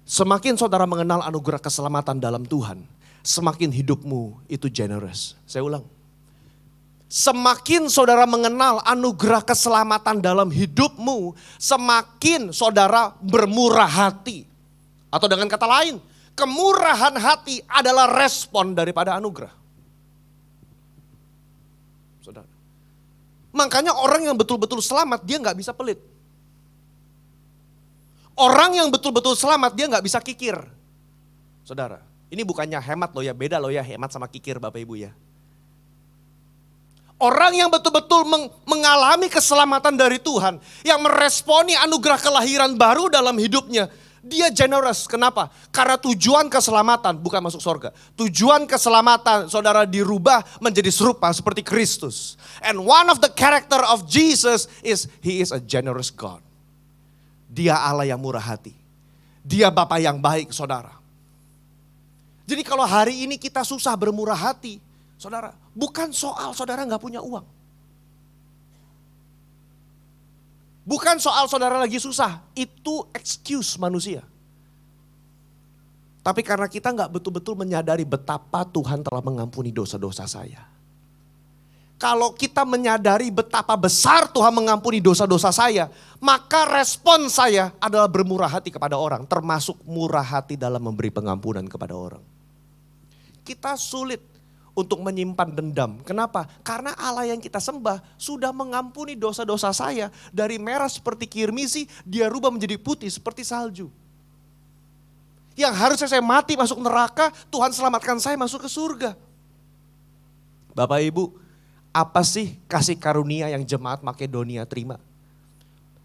Semakin saudara mengenal anugerah keselamatan dalam Tuhan, semakin hidupmu itu generous. Saya ulang. Semakin saudara mengenal anugerah keselamatan dalam hidupmu, semakin saudara bermurah hati. Atau dengan kata lain, kemurahan hati adalah respon daripada anugerah. Saudara. Makanya orang yang betul-betul selamat, dia gak bisa pelit. Orang yang betul-betul selamat dia gak bisa kikir. Saudara, ini bukannya hemat loh ya, beda loh ya hemat sama kikir Bapak Ibu ya. Orang yang betul-betul mengalami keselamatan dari Tuhan, yang meresponi anugerah kelahiran baru dalam hidupnya, dia generous. Kenapa? Karena tujuan keselamatan bukan masuk surga. Tujuan keselamatan saudara dirubah menjadi serupa seperti Kristus. And one of the character of Jesus is He is a generous God. Dia Allah yang murah hati. Dia Bapa yang baik saudara. Jadi kalau hari ini kita susah bermurah hati, saudara, bukan soal saudara gak punya uang. Bukan soal saudara lagi susah, itu excuse manusia. Tapi karena kita gak betul-betul menyadari betapa Tuhan telah mengampuni dosa-dosa saya. Kalau kita menyadari betapa besar Tuhan mengampuni dosa-dosa saya, maka respon saya adalah bermurah hati kepada orang, termasuk murah hati dalam memberi pengampunan kepada orang. Kita sulit untuk menyimpan dendam. Kenapa? Karena Allah yang kita sembah sudah mengampuni dosa-dosa saya. Dari merah seperti kirmisi, dia rubah menjadi putih seperti salju. Yang harusnya saya mati masuk neraka, Tuhan selamatkan saya masuk ke surga. Bapak Ibu, apa sih kasih karunia yang jemaat Makedonia terima?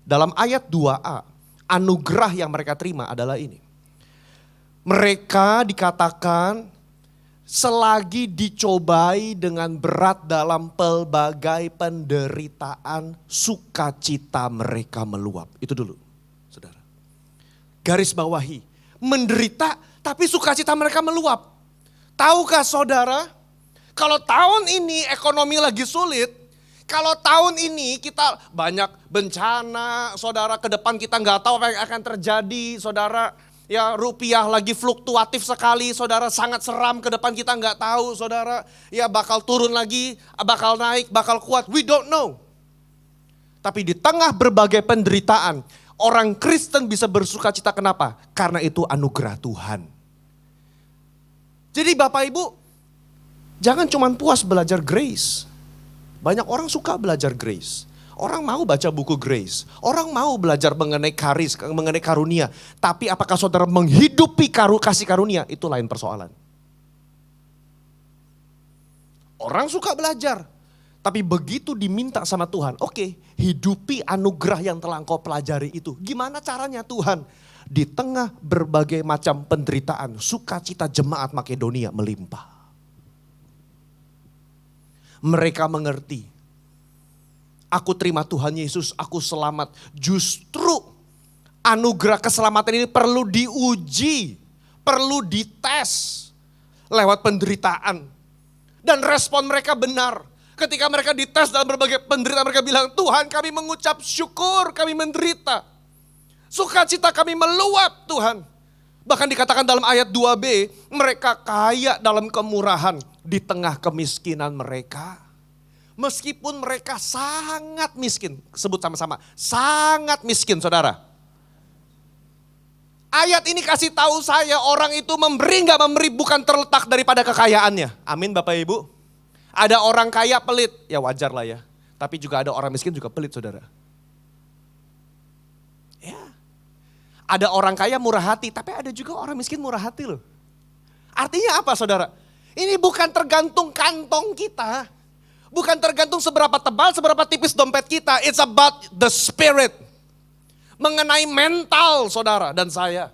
Dalam ayat 2a, anugerah yang mereka terima adalah ini. Mereka dikatakan selagi dicobai dengan berat dalam pelbagai penderitaan, sukacita mereka meluap. Itu dulu, saudara. Garis bawahi, menderita tapi sukacita mereka meluap. Tahukah saudara? Kalau tahun ini ekonomi lagi sulit, kalau tahun ini kita banyak bencana, saudara, ke depan kita nggak tahu apa yang akan terjadi, saudara, ya rupiah lagi fluktuatif sekali, saudara, sangat seram, ke depan kita nggak tahu, saudara, ya bakal turun lagi, bakal naik, bakal kuat, we don't know. Tapi di tengah berbagai penderitaan, orang Kristen bisa bersukacita. Kenapa? Karena itu anugerah Tuhan. Jadi Bapak Ibu, jangan cuma puas belajar grace. Banyak orang suka belajar grace. Orang mau baca buku grace. Orang mau belajar mengenai charis, mengenai karunia. Tapi apakah saudara menghidupi kasih karunia? Itu lain persoalan. Orang suka belajar. Tapi begitu diminta sama Tuhan, oke, hidupi anugerah yang telah engkau pelajari itu. Gimana caranya Tuhan? Di tengah berbagai macam penderitaan, sukacita jemaat Makedonia melimpah. Mereka mengerti, aku terima Tuhan Yesus, aku selamat. Justru anugerah keselamatan ini perlu diuji, perlu dites lewat penderitaan. Dan respon mereka benar. Ketika mereka dites dalam berbagai penderitaan, mereka bilang, Tuhan kami mengucap syukur, kami menderita. Sukacita kami meluap Tuhan. Bahkan dikatakan dalam ayat 2b, mereka kaya dalam kemurahan di tengah kemiskinan mereka. Meskipun mereka sangat miskin, sebut sama-sama, sangat miskin saudara. Ayat ini kasih tahu saya orang itu memberi nggak memberi bukan terletak daripada kekayaannya. Amin Bapak Ibu. Ada orang kaya pelit, ya wajar lah ya. Tapi juga ada orang miskin juga pelit saudara. Ya. Ada orang kaya murah hati, tapi ada juga orang miskin murah hati loh. Artinya apa saudara? Ini bukan tergantung kantong kita. Bukan tergantung seberapa tebal, seberapa tipis dompet kita. It's about the spirit. Mengenai mental saudara dan saya.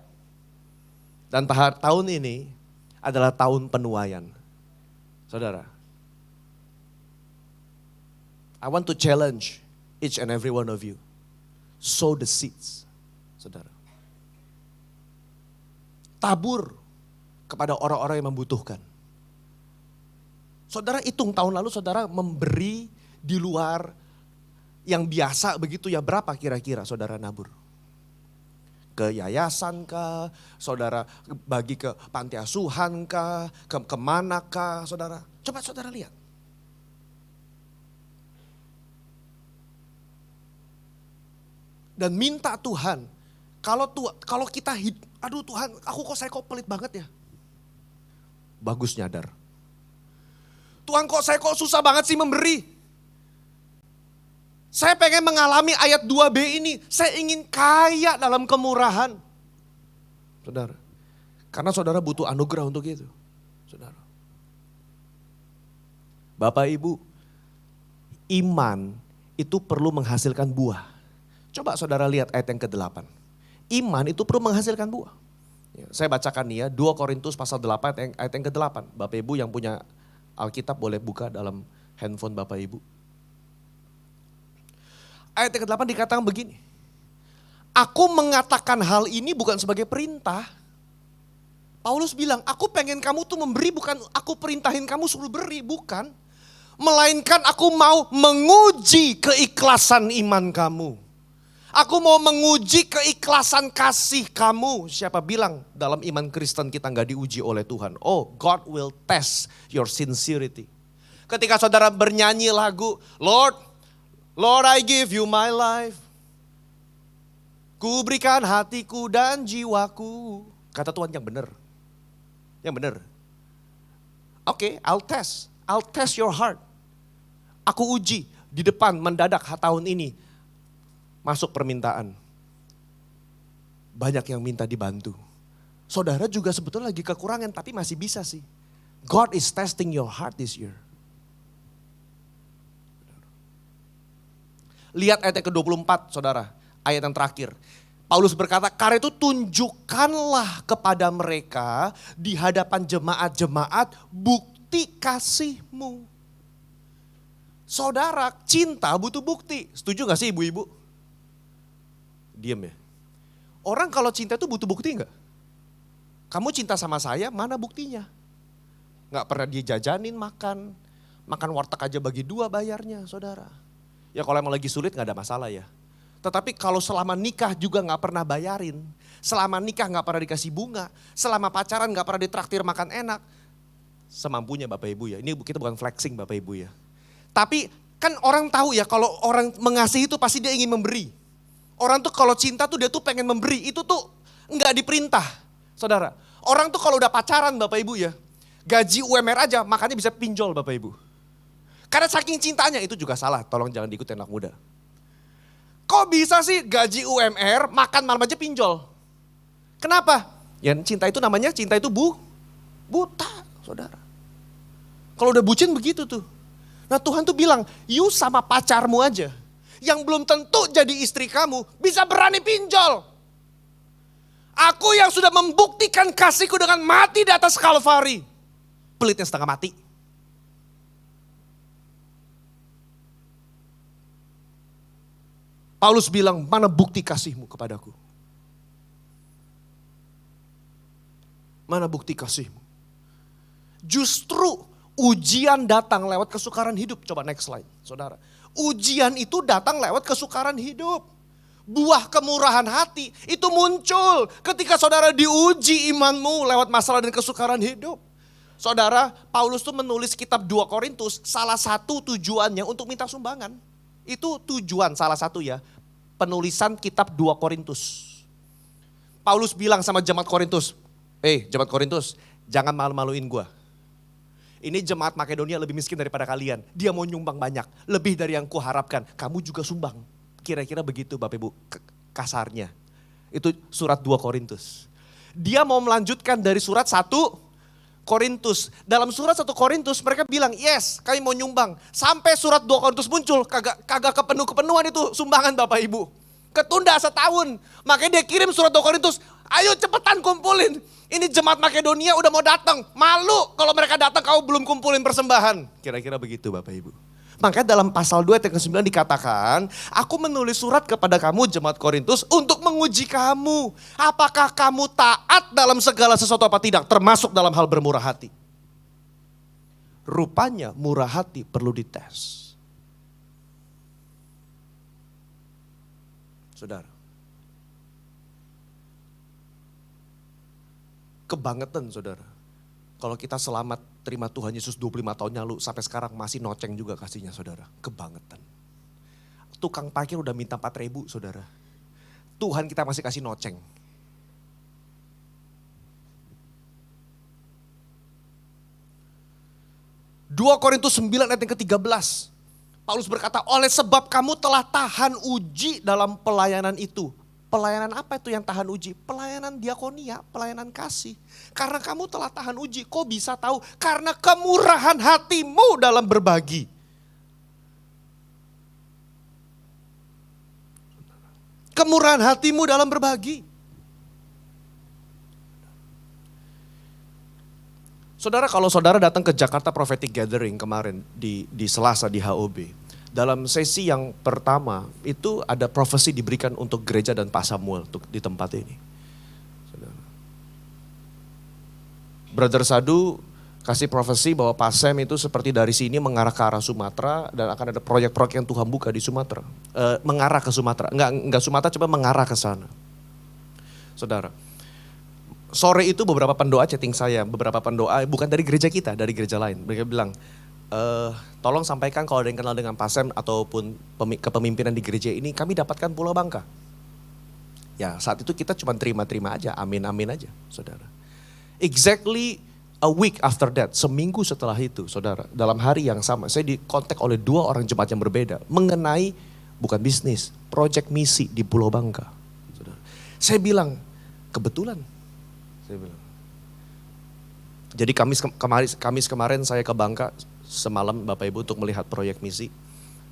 Dan tahun ini adalah tahun penuaian. Saudara. I want to challenge each and every one of you. Sow the seeds. Saudara. Tabur kepada orang-orang yang membutuhkan. Saudara hitung tahun lalu saudara memberi di luar yang biasa begitu ya berapa kira-kira saudara nabur? Ke yayasan kah? Saudara bagi ke panti asuhan kah? Kemana kah saudara? Coba saudara lihat. Dan minta Tuhan, kalau kita aduh Tuhan saya kok pelit banget ya. Bagus nyadar. Tuhan saya kok susah banget sih memberi. Saya pengen mengalami ayat 2b ini. Saya ingin kaya dalam kemurahan. Saudara. Karena saudara butuh anugerah untuk itu. Saudara. Bapak Ibu, iman itu perlu menghasilkan buah. Coba saudara lihat ayat yang ke-8. Iman itu perlu menghasilkan buah. Saya bacakan nih ya, 2 Korintus pasal 8 ayat yang ke-8. Bapak Ibu yang punya Alkitab boleh buka dalam handphone Bapak Ibu. Ayat yang ke-8 dikatakan begini. Aku mengatakan hal ini bukan sebagai perintah. Paulus bilang, aku pengen kamu tuh memberi, bukan aku perintahin kamu suruh beri, bukan. Melainkan aku mau menguji keikhlasan iman kamu. Aku mau menguji keikhlasan kasih kamu. Siapa bilang dalam iman Kristen kita nggak diuji oleh Tuhan? Oh, God will test your sincerity. Ketika saudara bernyanyi lagu, Lord, I give you my life. Ku berikan hatiku dan jiwaku. Kata Tuhan yang benar. Yang benar. Oke, I'll test your heart. Aku uji di depan mendadak tahun ini. Masuk permintaan. Banyak yang minta dibantu. Saudara juga sebetulnya lagi kekurangan tapi masih bisa sih. God is testing your heart this year. Lihat ayat yang ke-24 saudara. Ayat yang terakhir. Paulus berkata, karena itu tunjukkanlah kepada mereka di hadapan jemaat-jemaat bukti kasihmu. Saudara, cinta butuh bukti. Setuju gak sih ibu-ibu? Diam ya. Orang kalau cinta itu butuh bukti enggak? Kamu cinta sama saya, mana buktinya? Enggak pernah dia jajanin makan warteg aja bagi 2 bayarnya saudara. Ya kalau emang lagi sulit enggak ada masalah ya. Tetapi kalau selama nikah juga enggak pernah bayarin. Selama nikah enggak pernah dikasih bunga. Selama pacaran enggak pernah ditraktir makan enak. Semampunya Bapak Ibu ya. Ini kita bukan flexing Bapak Ibu ya. Tapi kan orang tahu ya kalau orang mengasihi itu pasti dia ingin memberi. Orang tuh kalau cinta tuh dia tuh pengen memberi, itu tuh enggak diperintah, saudara. Orang tuh kalau udah pacaran Bapak Ibu ya, gaji UMR aja makanya bisa pinjol Bapak Ibu. Karena saking cintanya itu juga salah, tolong jangan diikuti anak muda. Kok bisa sih gaji UMR makan malam aja pinjol? Kenapa? Ya cinta itu namanya cinta itu buta saudara. Kalau udah bucin begitu tuh. Nah Tuhan tuh bilang, you sama pacarmu aja. Yang belum tentu jadi istri kamu bisa berani pinjol. Aku yang sudah membuktikan kasihku dengan mati di atas Kalvari. Pelitnya setengah mati. Paulus bilang, mana bukti kasihmu kepadaku? Mana bukti kasihmu? Justru Ujian datang lewat kesukaran hidup. Coba next slide, saudara. Ujian itu datang lewat kesukaran hidup. Buah kemurahan hati itu muncul ketika saudara diuji imanmu lewat masalah dan kesukaran hidup. Saudara, Paulus tuh menulis kitab 2 Korintus, salah satu tujuannya untuk minta sumbangan. Itu tujuan salah satu ya, penulisan kitab 2 Korintus. Paulus bilang sama jemaat Korintus, jemaat Korintus, jangan malu-maluin gua. Ini jemaat Makedonia lebih miskin daripada kalian. Dia mau nyumbang banyak, lebih dari yang kuharapkan. Kamu juga sumbang. Kira-kira begitu Bapak Ibu kasarnya. Itu surat 2 Korintus. Dia mau melanjutkan dari surat 1 Korintus. Dalam surat 1 Korintus mereka bilang, yes kami mau nyumbang. Sampai surat 2 Korintus muncul, kagak kepenuhan itu sumbangan Bapak Ibu. Ketunda setahun. Makanya dia kirim surat 2 Korintus, ayo cepetan kumpulin. Ini jemaat Makedonia udah mau datang. Malu kalau mereka datang kau belum kumpulin persembahan. Kira-kira begitu Bapak Ibu. Makanya dalam pasal 2 ayat ke-9 dikatakan, aku menulis surat kepada kamu jemaat Korintus untuk menguji kamu. Apakah kamu taat dalam segala sesuatu apa tidak, termasuk dalam hal bermurah hati. Rupanya murah hati perlu dites. Saudara. Kebangetan saudara. Kalau kita selamat terima Tuhan Yesus 25 tahun lalu sampai sekarang masih noceng juga kasihnya saudara. Kebangetan. Tukang parkir udah minta 4.000 saudara. Tuhan kita masih kasih noceng. Dua Korintus 9 ayat yang ke-13. Paulus berkata, oleh sebab kamu telah tahan uji dalam pelayanan itu. Pelayanan apa itu yang tahan uji? Pelayanan diakonia, pelayanan kasih. Karena kamu telah tahan uji, kok bisa tahu? Karena kemurahan hatimu dalam berbagi. Kemurahan hatimu dalam berbagi. Saudara, kalau saudara datang ke Jakarta Prophetic Gathering kemarin di Selasa di HOB. Dalam sesi yang pertama itu ada profesi diberikan untuk gereja dan Pak Samuel untuk di tempat ini. Brother Sadu kasih profesi bahwa Pak Sam itu seperti dari sini mengarah ke arah Sumatera dan akan ada proyek-proyek yang Tuhan buka di Sumatera. Mengarah ke Sumatera, enggak Sumatera, coba mengarah ke sana. Saudara, sore itu beberapa pendoa chatting saya, beberapa pendoa bukan dari gereja kita, dari gereja lain. Mereka bilang, tolong sampaikan kalau ada yang kenal dengan Pak Sam ataupun kepemimpinan di gereja ini, kami dapatkan Pulau Bangka. Ya saat itu kita cuma terima-terima aja, amin-amin aja saudara. Exactly a week after that, seminggu setelah itu saudara, dalam hari yang sama saya dikontak oleh 2 orang jemaat yang berbeda mengenai bukan bisnis, proyek misi di Pulau Bangka. Saudara. Saya bilang, kebetulan. Saya bilang. Jadi Kamis kemarin saya ke Bangka semalam Bapak Ibu untuk melihat proyek misi.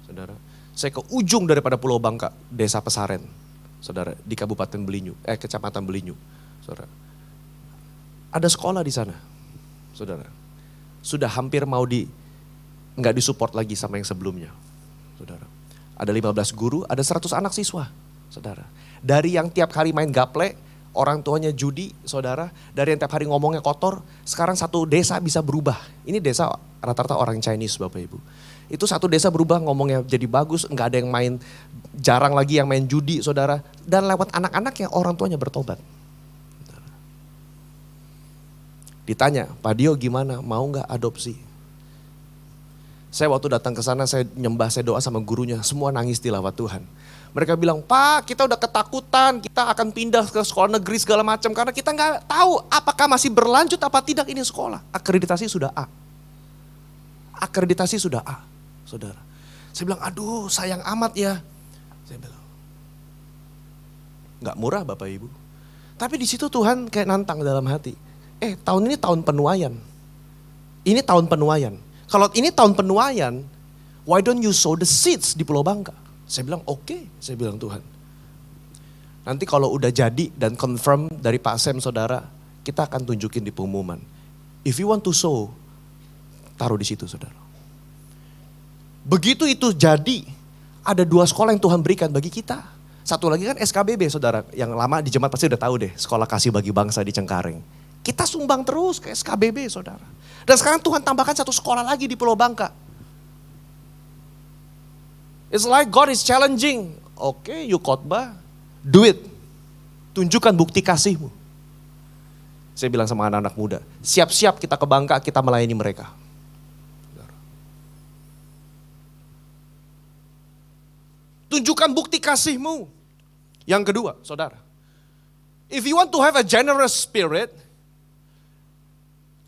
Saudara, saya ke ujung daripada Pulau Bangka, Desa Pesaren. Saudara, di Kabupaten Belinyu, Kecamatan Belinyu. Saudara. Ada sekolah di sana. Saudara. Sudah hampir mau nggak disupport lagi sama yang sebelumnya. Saudara. Ada 15 guru, ada 100 anak siswa. Saudara. Dari yang tiap hari main gaple, orang tuanya judi, saudara. Dari yang tiap hari ngomongnya kotor, sekarang satu desa bisa berubah. Ini desa rata-rata orang Chinese Bapak Ibu. Itu satu desa berubah ngomongnya jadi bagus, nggak ada yang main, jarang lagi yang main judi saudara. Dan lewat anak-anak yang orang tuanya bertobat. Ditanya, Pak Dio gimana, mau nggak adopsi? Saya waktu datang ke sana, saya nyembah, saya doa sama gurunya, semua nangis di lawat Tuhan. Mereka bilang, Pak kita udah ketakutan, kita akan pindah ke sekolah negeri segala macam. Karena kita nggak tahu apakah masih berlanjut apa tidak ini sekolah. Akreditasi sudah A. Akreditasi sudah A, saudara. Saya bilang, aduh sayang amat ya. Saya bilang, nggak murah Bapak Ibu. Tapi di situ Tuhan kayak nantang dalam hati. Tahun ini tahun penuaian. Ini tahun penuaian. Kalau ini tahun penuaian, why don't you sow the seeds di Pulau Bangka? Saya bilang oke, saya bilang Tuhan. Nanti kalau udah jadi dan confirm dari Pak Sam saudara, kita akan tunjukin di pengumuman. If you want to sow, taruh di situ saudara. Begitu itu jadi, ada 2 sekolah yang Tuhan berikan bagi kita. Satu lagi kan SKBB saudara, yang lama di jemaat pasti udah tahu deh, Sekolah Kasih Bagi Bangsa di Cengkareng. Kita sumbang terus kayak SKBB saudara. Dan sekarang Tuhan tambahkan satu sekolah lagi di Pulau Bangka. It's like God is challenging. Oke, you khotbah, do it. Tunjukkan bukti kasihmu. Saya bilang sama anak-anak muda, siap-siap kita ke Bangka, kita melayani mereka. Tunjukkan bukti kasihmu. Yang kedua, saudara. If you want to have a generous spirit,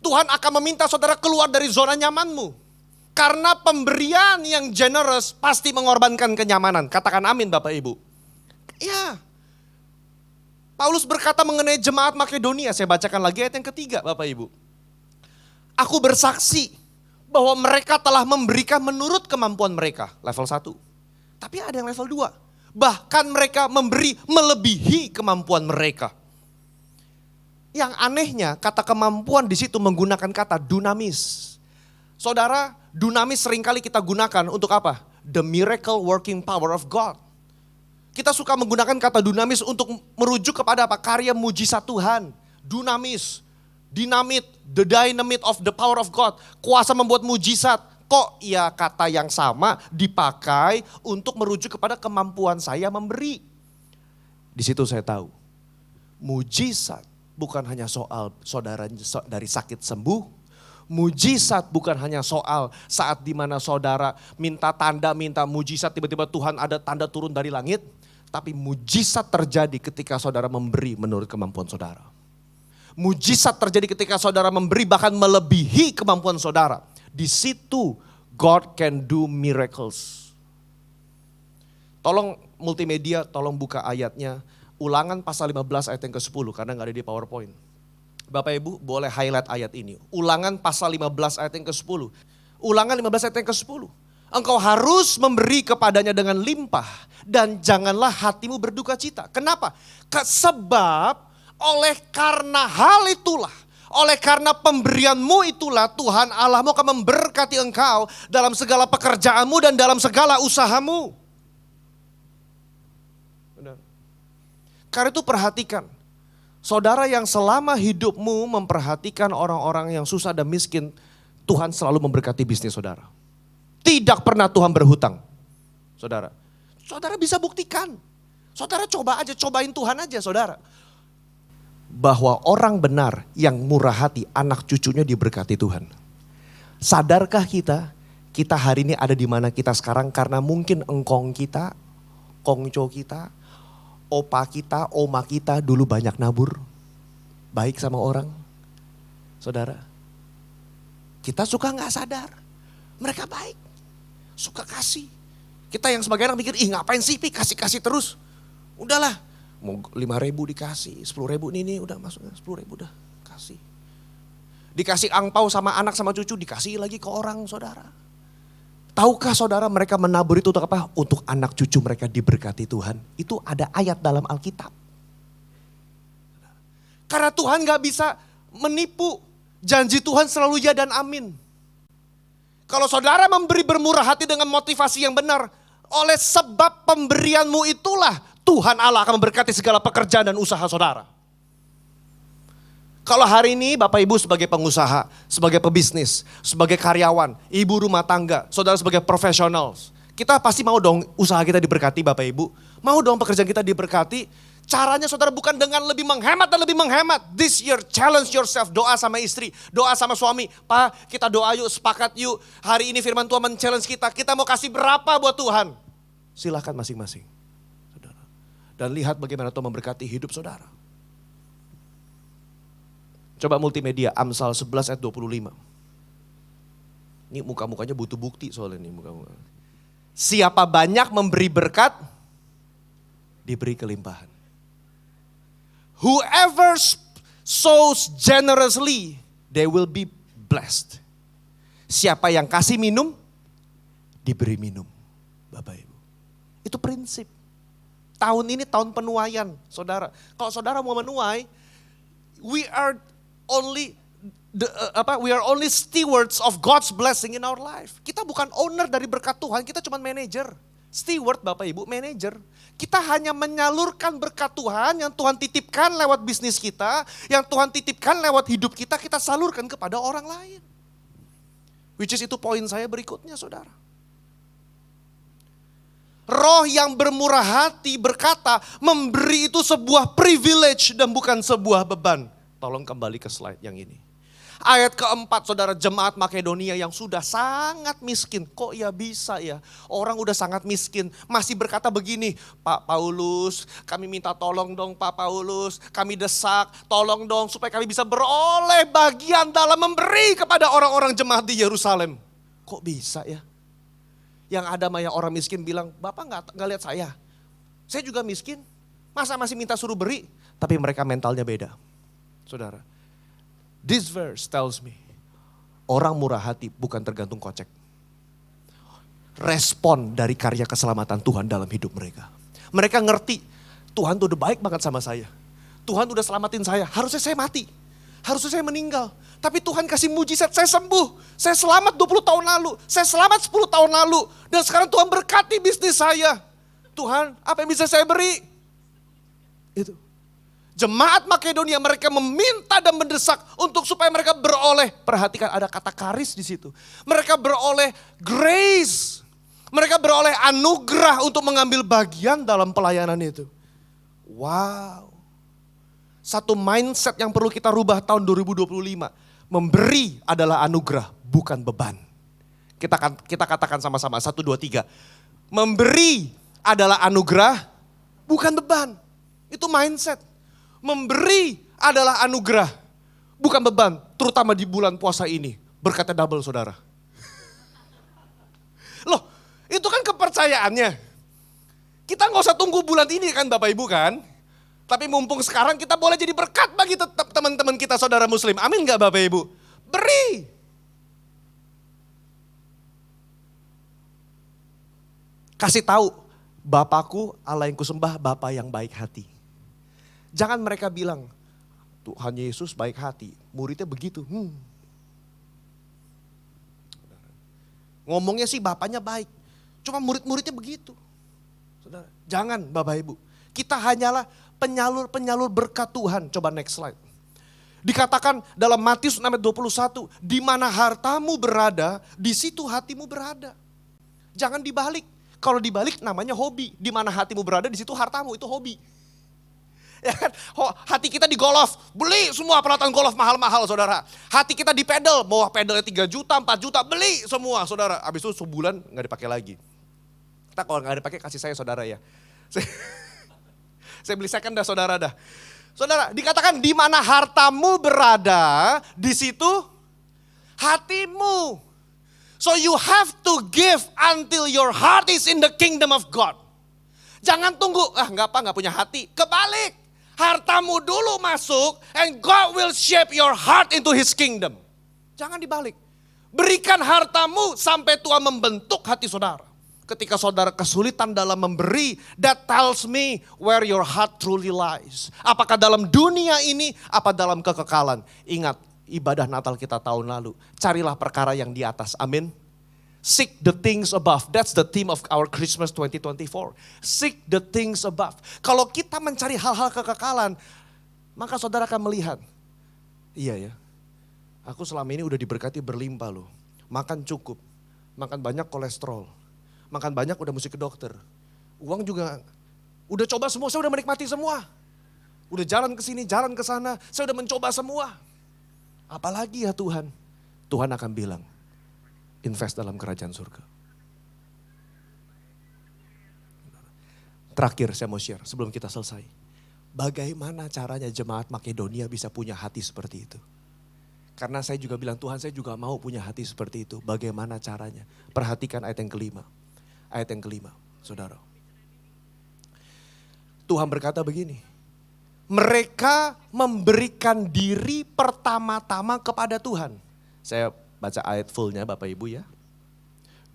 Tuhan akan meminta saudara keluar dari zona nyamanmu. Karena pemberian yang generous pasti mengorbankan kenyamanan. Katakan amin Bapak Ibu. Ya. Paulus berkata mengenai jemaat Makedonia. Saya bacakan lagi ayat yang ketiga Bapak Ibu. Aku bersaksi bahwa mereka telah memberikan menurut kemampuan mereka. Level 1. Tapi ada yang level 2. Bahkan mereka memberi melebihi kemampuan mereka. Yang anehnya kata kemampuan di situ menggunakan kata dunamis. Saudara, dunamis seringkali kita gunakan untuk apa? The miracle working power of God. Kita suka menggunakan kata dunamis untuk merujuk kepada apa? Karya mujizat Tuhan. Dunamis, dinamit, the dynamite of the power of God. Kuasa membuat mujizat. Kok ya kata yang sama dipakai untuk merujuk kepada kemampuan saya memberi. Di situ saya tahu, mujizat bukan hanya soal saudara dari sakit sembuh. Mujizat bukan hanya soal saat dimana saudara minta tanda, minta mujizat, tiba-tiba Tuhan ada tanda turun dari langit. Tapi mujizat terjadi ketika saudara memberi menurut kemampuan saudara. Mujizat terjadi ketika saudara memberi bahkan melebihi kemampuan saudara. Di situ God can do miracles. Tolong multimedia, tolong buka ayatnya. Ulangan pasal 15 ayat yang ke-10 karena gak ada di PowerPoint. Bapak Ibu boleh highlight ayat ini. Ulangan pasal 15 ayat yang ke-10. Ulangan 15 ayat yang ke-10. Engkau harus memberi kepadanya dengan limpah dan janganlah hatimu berduka cita. Kenapa? Sebab oleh karena hal itulah, oleh karena pemberianmu itulah Tuhan Allahmu akan memberkati engkau dalam segala pekerjaanmu dan dalam segala usahamu. Benar. Karena itu perhatikan, saudara yang selama hidupmu memperhatikan orang-orang yang susah dan miskin, Tuhan selalu memberkati bisnis saudara. Tidak pernah Tuhan berhutang. Saudara, saudara bisa buktikan. Saudara coba aja, cobain Tuhan aja saudara. Bahwa orang benar yang murah hati, anak cucunya diberkati Tuhan. Sadarkah kita hari ini ada di mana kita sekarang karena mungkin engkong kita, kongco kita, opa kita, oma kita dulu banyak nabur, baik sama orang. Saudara, kita suka gak sadar, mereka baik, suka kasih. Kita yang sebagai anak mikir, ih ngapain sih Pi, kasih-kasih terus. Udahlah. Mau 5.000 dikasih, 10.000 ini udah masuk 10.000 udah kasih. Dikasih angpau sama anak sama cucu, dikasih lagi ke orang saudara. Tahukah saudara mereka menabur itu untuk apa? Untuk anak cucu mereka diberkati Tuhan. Itu ada ayat dalam Alkitab. Karena Tuhan gak bisa menipu. Janji Tuhan selalu ya dan amin. Kalau saudara memberi bermurah hati dengan motivasi yang benar, oleh sebab pemberianmu itulah Tuhan Allah akan memberkati segala pekerjaan dan usaha saudara. Kalau hari ini Bapak Ibu sebagai pengusaha, sebagai pebisnis, sebagai karyawan, ibu rumah tangga, saudara sebagai profesional, kita pasti mau dong usaha kita diberkati Bapak Ibu. Mau dong pekerjaan kita diberkati. Caranya saudara bukan dengan lebih menghemat dan lebih menghemat. This year challenge yourself, doa sama istri, doa sama suami. Pak kita doa yuk, sepakat yuk. Hari ini firman Tuhan men-challenge kita mau kasih berapa buat Tuhan. Silahkan masing-masing. Dan lihat bagaimana Tuhan memberkati hidup saudara. Coba multimedia, Amsal 11 ayat 25. Ini muka-mukanya butuh bukti soalnya ini muka-muka. Siapa banyak memberi berkat, diberi kelimpahan. Whoever sows generously, they will be blessed. Siapa yang kasih minum, diberi minum. Bapak Ibu. Itu prinsip. Tahun ini tahun penuaian, saudara. Kalau saudara mau menuai, we are only stewards of God's blessing in our life. Kita bukan owner dari berkat Tuhan, kita cuma manajer. Steward Bapak Ibu, manajer. Kita hanya menyalurkan berkat Tuhan yang Tuhan titipkan lewat bisnis kita, yang Tuhan titipkan lewat hidup kita, kita salurkan kepada orang lain. Which is itu poin saya berikutnya saudara. Roh yang bermurah hati berkata, memberi itu sebuah privilege dan bukan sebuah beban. Tolong kembali ke slide yang ini. Ayat keempat, saudara, jemaat Makedonia yang sudah sangat miskin. Kok ya bisa ya? Orang udah sangat miskin, masih berkata begini, Pak Paulus, kami minta tolong dong Pak Paulus, kami desak, tolong dong supaya kami bisa beroleh bagian dalam memberi kepada orang-orang jemaat di Yerusalem. Kok bisa ya? Yang ada maya orang miskin bilang, Bapak nggak lihat saya juga miskin, masa masih minta suruh beri? Tapi mereka mentalnya beda. Saudara, this verse tells me, orang murah hati bukan tergantung kocek. Respon dari karya keselamatan Tuhan dalam hidup mereka. Mereka ngerti, Tuhan tuh udah baik banget sama saya. Tuhan udah selamatin saya, harusnya saya mati. Harusnya saya meninggal. Tapi Tuhan kasih mujizat, saya sembuh. Saya selamat 20 tahun lalu, saya selamat 10 tahun lalu. Dan sekarang Tuhan berkati bisnis saya. Tuhan, apa yang bisa saya beri? Itu. Jemaat Makedonia mereka meminta dan mendesak untuk supaya mereka beroleh. Perhatikan ada kata karis di situ. Mereka beroleh grace. Mereka beroleh anugerah untuk mengambil bagian dalam pelayanan itu. Wow. Satu mindset yang perlu kita rubah tahun 2025. Memberi adalah anugerah, bukan beban. Kita katakan sama-sama, 1, 2, 3. Memberi adalah anugerah, bukan beban. Itu mindset. Memberi adalah anugerah, bukan beban, terutama di bulan puasa ini. Berkatnya double saudara. Loh, itu kan kepercayaannya. Kita nggak usah tunggu bulan ini kan Bapak Ibu kan. Tapi mumpung sekarang kita boleh jadi berkat bagi teman-teman kita saudara muslim. Amin nggak Bapak Ibu? Beri. Kasih tahu, Bapakku Allah yang kusembah, Bapa yang baik hati. Jangan mereka bilang, Tuhan Yesus baik hati, muridnya begitu. Ngomongnya sih bapaknya baik, cuma murid-muridnya begitu. Saudara, jangan Bapak Ibu, kita hanyalah penyalur-penyalur berkat Tuhan. Coba next slide. Dikatakan dalam Matius 6 ayat 21, di mana hartamu berada, di situ hatimu berada. Jangan dibalik, kalau dibalik namanya hobi. Di mana hatimu berada, di situ hartamu, itu hobi. Ya kan? Hati kita di golf, beli semua peralatan golf mahal-mahal saudara. Hati kita di pedal, mau pedalnya 3 juta, 4 juta, beli semua saudara. Habis itu sebulan gak dipakai lagi. Kita kalau gak dipakai kasih saya saudara ya. Saya beli second dah saudara dah. Saudara, dikatakan di mana hartamu berada, di situ hatimu. So you have to give until your heart is in the kingdom of God. Jangan tunggu, gak punya hati. Kebalik. Hartamu dulu masuk and God will shape your heart into His kingdom. Jangan dibalik. Berikan hartamu sampai Tuhan membentuk hati saudara. Ketika saudara kesulitan dalam memberi, that tells me where your heart truly lies. Apakah dalam dunia ini, apa dalam kekekalan. Ingat, ibadah Natal kita tahun lalu. Carilah perkara yang di atas, amin. Seek the things above. That's the theme of our Christmas 2024. Seek the things above. Kalau kita mencari hal-hal kekekalan, maka saudara akan melihat, iya ya, aku selama ini udah diberkati berlimpah loh. Makan cukup, makan banyak kolesterol, makan banyak udah mesti ke dokter. Uang juga udah coba semua, saya udah menikmati semua. Udah jalan ke sini, jalan ke sana, saya udah mencoba semua. Apalagi ya Tuhan? Tuhan akan bilang, invest dalam kerajaan surga. Terakhir saya mau share sebelum kita selesai. Bagaimana caranya jemaat Makedonia bisa punya hati seperti itu? Karena saya juga bilang Tuhan saya juga mau punya hati seperti itu. Bagaimana caranya? Perhatikan ayat yang kelima. Ayat yang kelima, saudara. Tuhan berkata begini. Mereka memberikan diri pertama-tama kepada Tuhan. Saya baca ayat fullnya Bapak Ibu ya.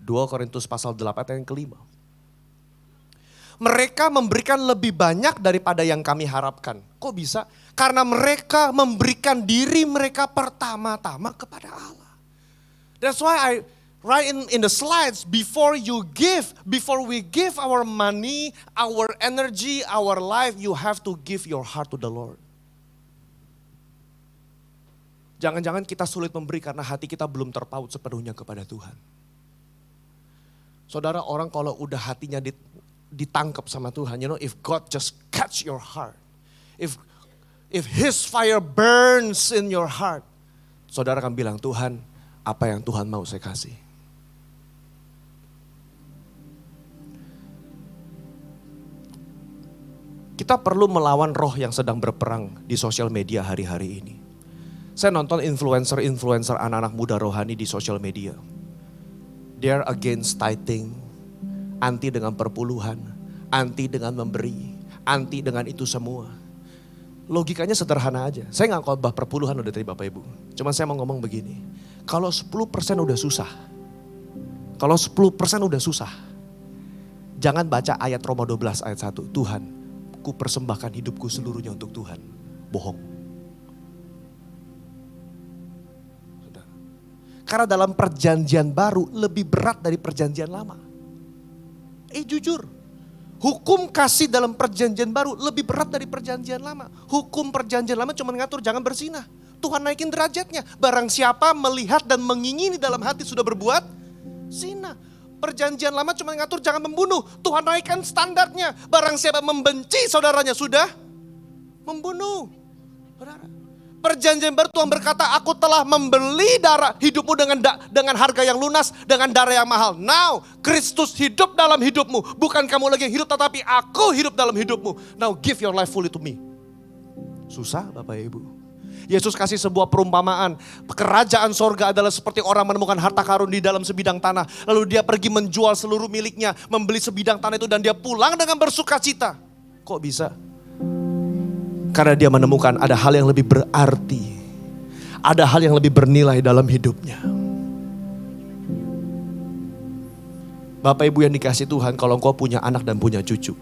2 Korintus pasal 8 ayat yang kelima. Mereka memberikan lebih banyak daripada yang kami harapkan. Kok bisa? Karena mereka memberikan diri mereka pertama-tama kepada Allah. That's why I right in the slides, before we give our money, our energy, our life, you have to give your heart to the Lord. Jangan-jangan kita sulit memberi karena hati kita belum terpaut sepenuhnya kepada Tuhan. Saudara, orang kalau udah hatinya ditangkap sama Tuhan, if God just catch your heart, if His fire burns in your heart, saudara akan bilang, Tuhan, apa yang Tuhan mau saya kasih. Kita perlu melawan roh yang sedang berperang di sosial media hari-hari ini. Saya nonton influencer anak-anak muda rohani di sosial media. They are against tithing, anti dengan perpuluhan, anti dengan memberi, anti dengan itu semua. Logikanya sederhana aja. Saya nggak khotbah perpuluhan udah tadi Bapak Ibu. Cuman saya mau ngomong begini. Kalau 10% udah susah. Kalau 10% udah susah. Jangan baca ayat Roma 12 ayat 1. Tuhan, ku persembahkan hidupku seluruhnya untuk Tuhan. Bohong. Saudara. Karena dalam perjanjian baru lebih berat dari perjanjian lama. Jujur. Hukum kasih dalam perjanjian baru lebih berat dari perjanjian lama. Hukum perjanjian lama cuma ngatur jangan berzinah. Tuhan naikin derajatnya. Barang siapa melihat dan mengingini dalam hati sudah berbuat zina. Perjanjian lama cuma ngatur jangan membunuh. Tuhan naikkan standarnya. Barang siapa membenci saudaranya sudah membunuh. Saudara. Perjanjian baru Tuhan berkata, aku telah membeli darah hidupmu dengan harga yang lunas, dengan darah yang mahal. Now, Kristus hidup dalam hidupmu. Bukan kamu lagi yang hidup, tetapi aku hidup dalam hidupmu. Now, give your life fully to me. Susah Bapak Ibu. Yesus kasih sebuah perumpamaan. Kerajaan sorga adalah seperti orang menemukan harta karun di dalam sebidang tanah. Lalu dia pergi menjual seluruh miliknya, membeli sebidang tanah itu dan dia pulang dengan bersuka cita. Kok bisa? Karena dia menemukan ada hal yang lebih berarti. Ada hal yang lebih bernilai dalam hidupnya. Bapak Ibu yang dikasih Tuhan, kalau engkau punya anak dan punya cucu.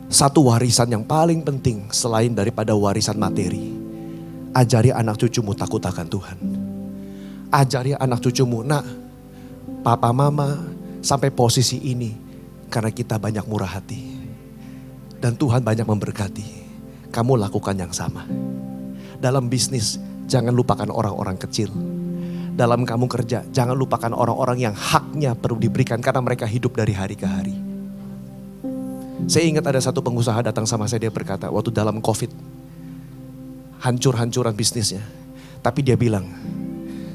Satu warisan yang paling penting selain daripada warisan materi. Ajari anak cucumu takut akan Tuhan. Ajari anak cucumu, nak, papa mama sampai posisi ini karena kita banyak murah hati. Dan Tuhan banyak memberkati. Kamu lakukan yang sama. Dalam bisnis, jangan lupakan orang-orang kecil. Dalam kamu kerja, jangan lupakan orang-orang yang haknya perlu diberikan karena mereka hidup dari hari ke hari. Saya ingat ada satu pengusaha datang sama saya, dia berkata, waktu dalam COVID, hancur-hancuran bisnisnya. Tapi dia bilang,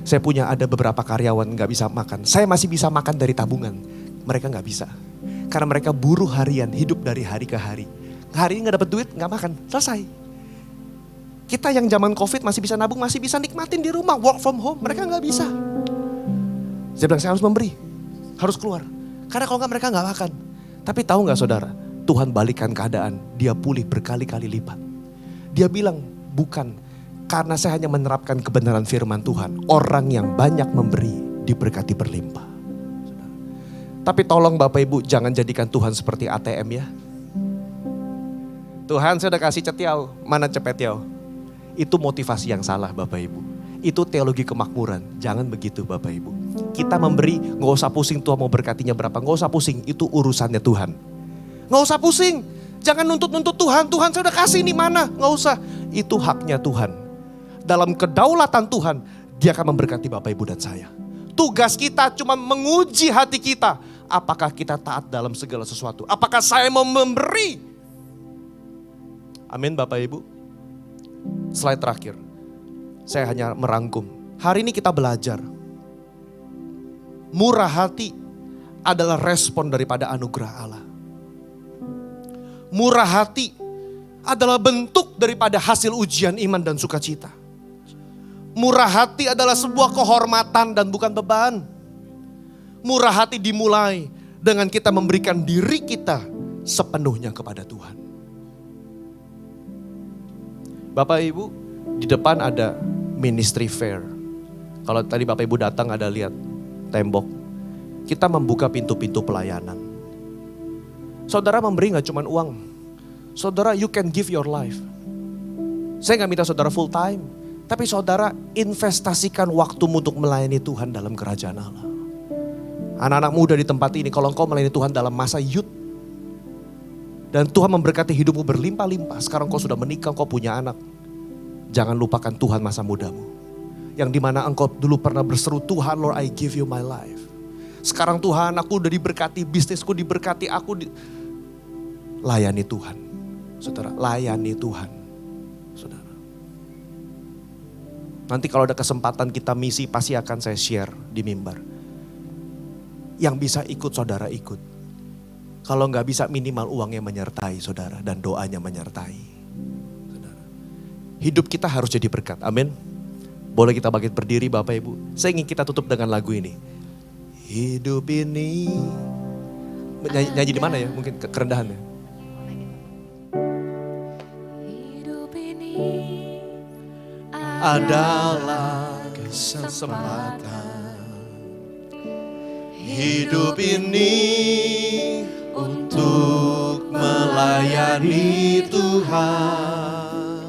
saya punya ada beberapa karyawan gak bisa makan. Saya masih bisa makan dari tabungan. Mereka gak bisa. Karena mereka buruh harian, hidup dari hari ke hari. Hari ini gak dapat duit, gak makan, selesai. Kita yang zaman COVID masih bisa nabung, masih bisa nikmatin di rumah, work from home. Mereka gak bisa. Saya bilang, saya harus memberi, harus keluar. Karena kalau gak mereka gak makan. Tapi tahu gak saudara, Tuhan balikan keadaan, dia pulih berkali-kali lipat. Dia bilang, bukan karena saya hanya menerapkan kebenaran firman Tuhan. Orang yang banyak memberi, diberkati berlimpah. Tapi tolong Bapak Ibu, jangan jadikan Tuhan seperti ATM ya. Tuhan saya udah kasih cetiau, mana cepetiau? Itu motivasi yang salah Bapak Ibu. Itu teologi kemakmuran, jangan begitu Bapak Ibu. Kita memberi, gak usah pusing Tuhan mau berkatinya berapa. Gak usah pusing, itu urusannya Tuhan. Gak usah pusing, jangan nuntut-nuntut Tuhan. Tuhan saya udah kasih ini mana, gak usah. Itu haknya Tuhan. Dalam kedaulatan Tuhan, dia akan memberkati Bapak Ibu dan saya. Tugas kita cuma menguji hati kita. Apakah kita taat dalam segala sesuatu? Apakah saya mau memberi? Amin Bapak Ibu. Slide terakhir. Saya hanya merangkum. Hari ini kita belajar. Murah hati adalah respon daripada anugerah Allah. Murah hati adalah bentuk daripada hasil ujian iman dan sukacita. Murah hati adalah sebuah kehormatan dan bukan beban. Murah hati dimulai dengan kita memberikan diri kita sepenuhnya kepada Tuhan. Bapak Ibu, di depan ada ministry fair. Kalau tadi Bapak Ibu datang ada lihat tembok. Kita membuka pintu-pintu pelayanan. Saudara memberi gak cuma uang. Saudara, you can give your life. Saya gak minta saudara full time. Tapi saudara, investasikan waktumu untuk melayani Tuhan dalam kerajaan Allah. Anak-anak muda di tempat ini, kalau engkau melayani Tuhan dalam masa youth, dan Tuhan memberkati hidupmu berlimpah-limpah. Sekarang kau sudah menikah, kau punya anak. Jangan lupakan Tuhan masa mudamu. Yang dimana engkau dulu pernah berseru, Tuhan, Lord, I give you my life. Sekarang Tuhan, aku udah diberkati, bisnisku diberkati, layani Tuhan. Saudara, layani Tuhan. Saudara. Nanti kalau ada kesempatan kita misi, pasti akan saya share di mimbar. Yang bisa ikut, saudara ikut. Kalau nggak bisa, minimal uangnya menyertai saudara dan doanya menyertai. Saudara. Hidup kita harus jadi berkat, amin. Boleh kita bangkit berdiri Bapak Ibu. Saya ingin kita tutup dengan lagu ini. Hidup ini, nyanyi di mana ya? Mungkin kerendahannya. Hidup ini Adalah kesempatan. Hidup ini untuk melayani Tuhan.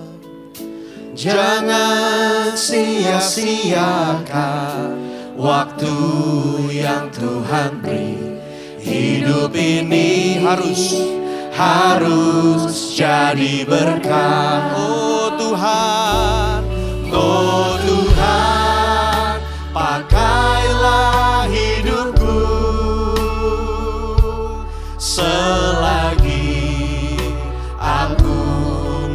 Jangan sia-siakan waktu yang Tuhan beri. Hidup ini harus jadi berkat. Oh Tuhan, pakailah hidupku selagi aku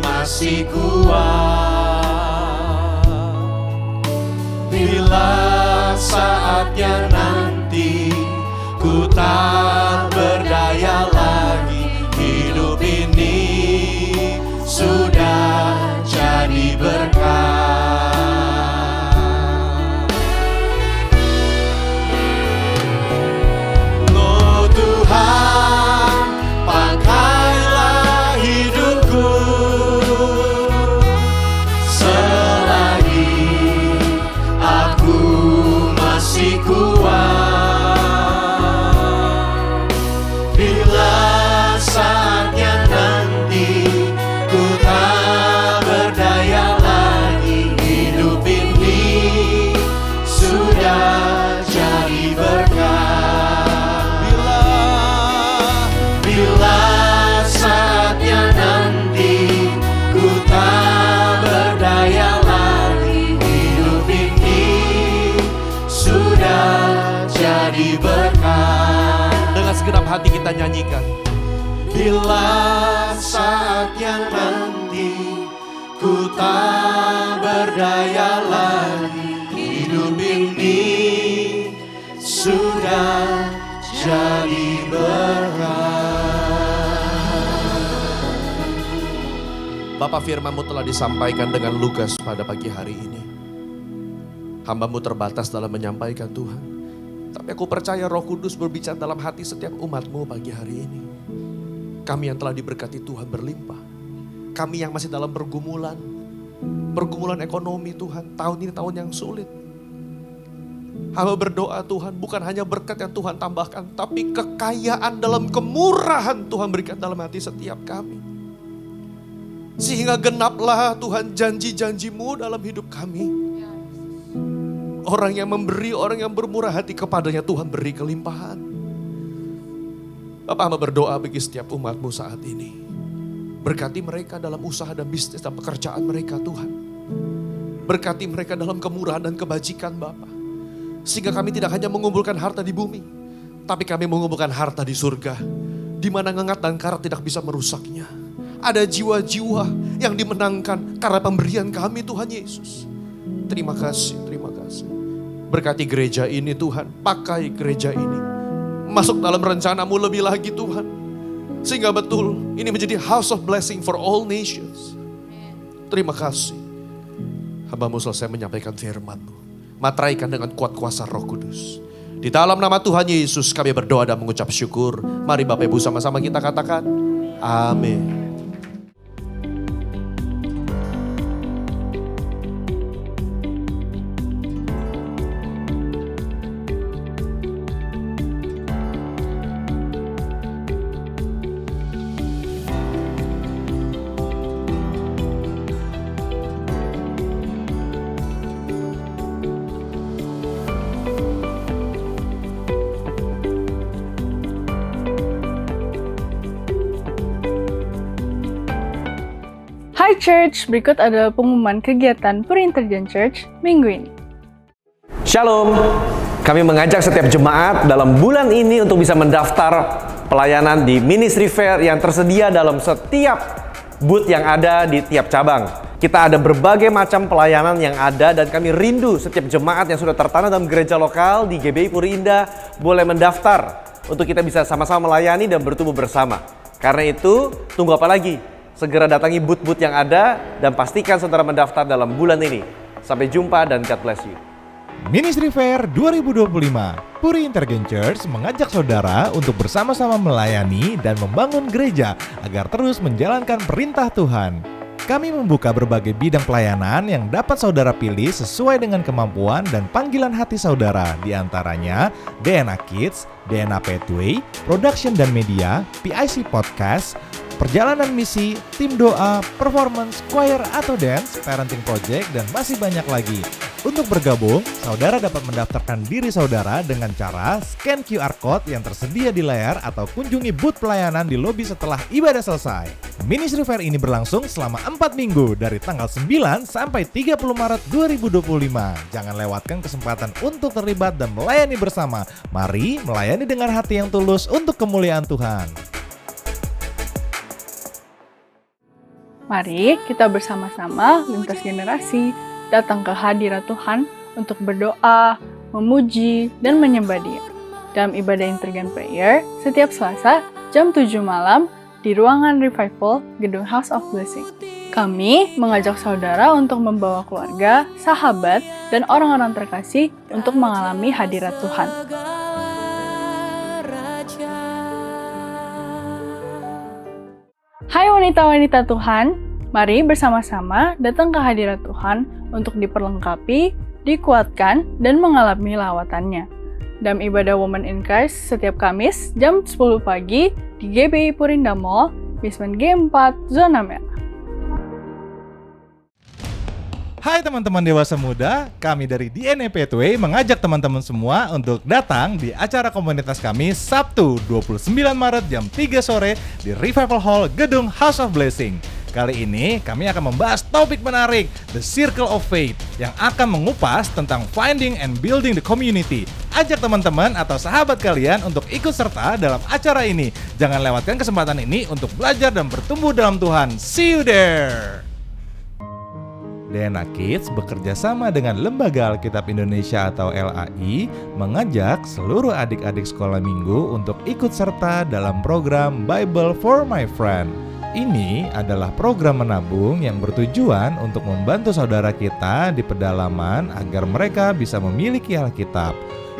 masih kuat. Bila saatnya nanti ku tak berdaya lagi, hidup ini sudah jadi berkat. Oh Tuhan, pakailah hidupku selagi aku masih kuat. Bila saatnya nanti ku tak berdaya lagi, hidup ini sudah jadi berkat. Bila saatnya nanti ku tak berdaya lagi, hidup ini sudah jadi berkat. Dengan segenap hati kita nyanyikan. Bila saatnya nanti ku tak berdaya lagi, hidup ini sudah jadi berkat. Bapak, firman-Mu telah disampaikan dengan lugas pada pagi hari ini. Hamba-Mu terbatas dalam menyampaikan Tuhan. Tapi aku percaya Roh Kudus berbicara dalam hati setiap umat-Mu pagi hari ini. Kami yang telah diberkati Tuhan berlimpah. Kami yang masih dalam pergumulan ekonomi Tuhan. Tahun ini tahun yang sulit. Hamba berdoa Tuhan, bukan hanya berkat yang Tuhan tambahkan, tapi kekayaan dalam kemurahan Tuhan berikan dalam hati setiap kami. Sehingga genaplah Tuhan janji-janji-Mu dalam hidup kami. Orang yang memberi, orang yang bermurah hati kepadanya Tuhan beri kelimpahan. Bapak, hamba berdoa bagi setiap umat-Mu saat ini. Berkati mereka dalam usaha dan bisnis dan pekerjaan mereka Tuhan. Berkati mereka dalam kemurahan dan kebajikan Bapa. Sehingga kami tidak hanya mengumpulkan harta di bumi, tapi kami mengumpulkan harta di surga. Di mana ngengat dan karat tidak bisa merusaknya. Ada jiwa-jiwa yang dimenangkan karena pemberian kami Tuhan Yesus. Terima kasih, terima kasih. Berkati gereja ini Tuhan, pakai gereja ini. Masuk dalam rencana-Mu lebih lagi Tuhan. Sehingga betul ini menjadi house of blessing for all nations. Terima kasih. Hamba-Mu selesai menyampaikan firman-Mu. Materaikan dengan kuat kuasa Roh Kudus. Di dalam nama Tuhan Yesus kami berdoa dan mengucap syukur. Mari Bapak Ibu sama-sama kita katakan amin. Hai Church, berikut adalah pengumuman kegiatan Perinterjen Church minggu ini. Shalom, kami mengajak setiap jemaat dalam bulan ini untuk bisa mendaftar pelayanan di Ministry Fair yang tersedia dalam setiap booth yang ada di tiap cabang. Kita ada berbagai macam pelayanan yang ada dan kami rindu setiap jemaat yang sudah tertanam dalam gereja lokal di GBI Puri Indah boleh mendaftar untuk kita bisa sama-sama melayani dan bertumbuh bersama. Karena itu, tunggu apa lagi? Segera datangi booth-booth yang ada dan pastikan saudara mendaftar dalam bulan ini. Sampai jumpa dan God bless you. Ministry Fair 2025, Puri Intergen Church mengajak saudara untuk bersama-sama melayani dan membangun gereja agar terus menjalankan perintah Tuhan. Kami membuka berbagai bidang pelayanan yang dapat saudara pilih sesuai dengan kemampuan dan panggilan hati saudara, di antaranya DNA Kids, DNA Pathway, Production dan Media, PIC Podcast, perjalanan misi, tim doa, performance, choir atau dance, parenting project, dan masih banyak lagi. Untuk bergabung, saudara dapat mendaftarkan diri saudara dengan cara scan QR Code yang tersedia di layar atau kunjungi booth pelayanan di lobi setelah ibadah selesai. Ministry Fair ini berlangsung selama 4 minggu dari tanggal 9 sampai 30 Maret 2025. Jangan lewatkan kesempatan untuk terlibat dan melayani bersama. Mari melayani dengan hati yang tulus untuk kemuliaan Tuhan. Mari kita bersama-sama lintas generasi datang ke hadirat Tuhan untuk berdoa, memuji, dan menyembah Dia. Dalam ibadah Intergen Prayer setiap Selasa jam 7 malam di ruangan Revival Gedung House of Blessing. Kami mengajak saudara untuk membawa keluarga, sahabat, dan orang-orang terkasih untuk mengalami hadirat Tuhan. Hai wanita-wanita Tuhan, mari bersama-sama datang ke hadirat Tuhan untuk diperlengkapi, dikuatkan, dan mengalami lawatannya. Dalam ibadah Women in Christ setiap Kamis jam 10 pagi di GBI Purinda Mall, basement G4, zona merah. Hai teman-teman dewasa muda, kami dari DNA Pathway mengajak teman-teman semua untuk datang di acara komunitas kami Sabtu 29 Maret jam 3 sore di Revival Hall Gedung House of Blessing. Kali ini kami akan membahas topik menarik, The Circle of Faith, yang akan mengupas tentang finding and building the community. Ajak teman-teman atau sahabat kalian untuk ikut serta dalam acara ini. Jangan lewatkan kesempatan ini untuk belajar dan bertumbuh dalam Tuhan. See you there! DNA Kids bekerja sama dengan Lembaga Alkitab Indonesia atau LAI mengajak seluruh adik-adik sekolah minggu untuk ikut serta dalam program Bible for My Friend. Ini adalah program menabung yang bertujuan untuk membantu saudara kita di pedalaman agar mereka bisa memiliki Alkitab.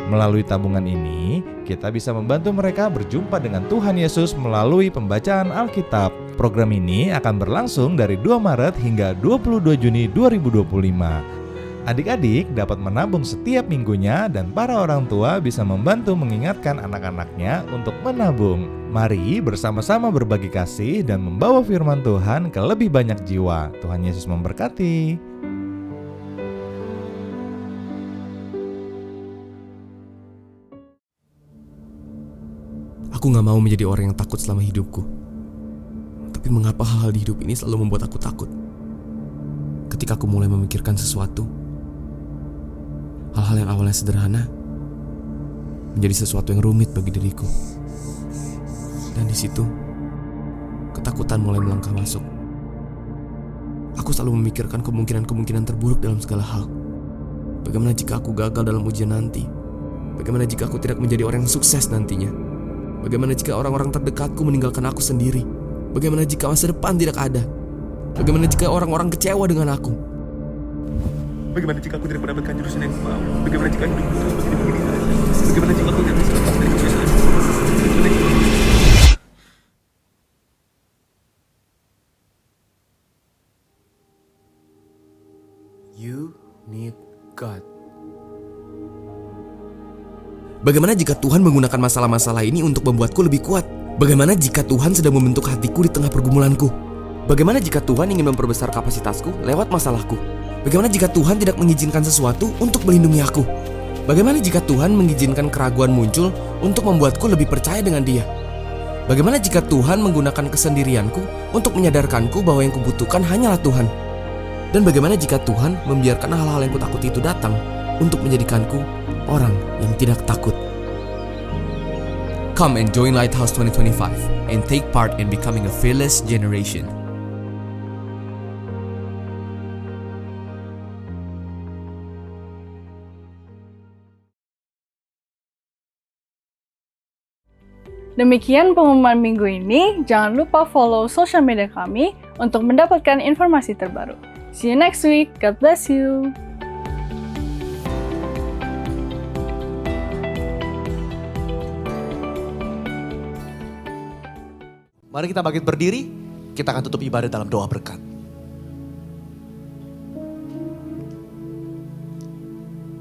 Melalui tabungan ini, kita bisa membantu mereka berjumpa dengan Tuhan Yesus melalui pembacaan Alkitab. Program ini akan berlangsung dari 2 Maret hingga 22 Juni 2025. Adik-adik dapat menabung setiap minggunya dan para orang tua bisa membantu mengingatkan anak-anaknya untuk menabung. Mari bersama-sama berbagi kasih dan membawa firman Tuhan ke lebih banyak jiwa. Tuhan Yesus memberkati. Aku gak mau menjadi orang yang takut selama hidupku. Tapi mengapa hal-hal di hidup ini selalu membuat aku takut? Ketika aku mulai memikirkan sesuatu, hal-hal yang awalnya sederhana menjadi sesuatu yang rumit bagi diriku. Dan di situ, ketakutan mulai melangkah masuk. Aku selalu memikirkan kemungkinan-kemungkinan terburuk dalam segala hal. Bagaimana jika aku gagal dalam ujian nanti? Bagaimana jika aku tidak menjadi orang yang sukses nantinya? Bagaimana jika orang-orang terdekatku meninggalkan aku sendiri? Bagaimana jika masa depan tidak ada? Bagaimana jika orang-orang kecewa dengan aku? Bagaimana jika aku tidak mendapatkan jurusan yang aku mau? Bagaimana jika hidupku terus begini-begini saja? Bagaimana jika aku tidak bisa lepas dari kebiasaan? You need God. Bagaimana jika Tuhan menggunakan masalah-masalah ini untuk membuatku lebih kuat? Bagaimana jika Tuhan sedang membentuk hatiku di tengah pergumulanku? Bagaimana jika Tuhan ingin memperbesar kapasitasku lewat masalahku? Bagaimana jika Tuhan tidak mengizinkan sesuatu untuk melindungi aku? Bagaimana jika Tuhan mengizinkan keraguan muncul untuk membuatku lebih percaya dengan Dia? Bagaimana jika Tuhan menggunakan kesendirianku untuk menyadarkanku bahwa yang kubutuhkan hanyalah Tuhan? Dan bagaimana jika Tuhan membiarkan hal-hal yang kutakuti itu datang untuk menjadikanku orang yang tidak takut? Come and join Lighthouse 2025 and take part in becoming a fearless generation. Demikian pengumuman minggu ini. Jangan lupa follow sosial media kami untuk mendapatkan informasi terbaru. See you next week. God bless you. Mari kita bangkit berdiri, kita akan tutup ibadah dalam doa berkat.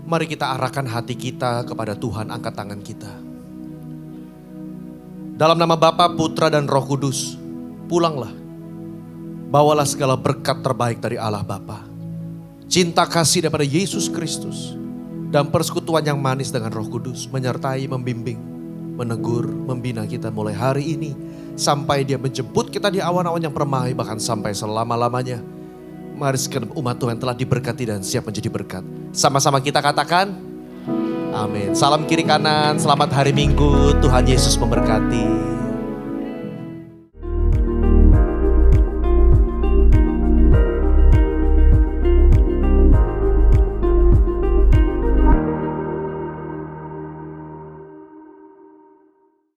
Mari kita arahkan hati kita kepada Tuhan, angkat tangan kita. Dalam nama Bapa, Putra, dan Roh Kudus, pulanglah. Bawalah segala berkat terbaik dari Allah Bapa, cinta kasih daripada Yesus Kristus, dan persekutuan yang manis dengan Roh Kudus menyertai, membimbing, menegur, membina kita mulai hari ini sampai Dia menjemput kita di awan-awan yang permai, bahkan sampai selama-lamanya. Mari segenap umat Tuhan telah diberkati dan siap menjadi berkat. Sama-sama kita katakan, amin. Salam kiri kanan, selamat hari Minggu, Tuhan Yesus memberkati.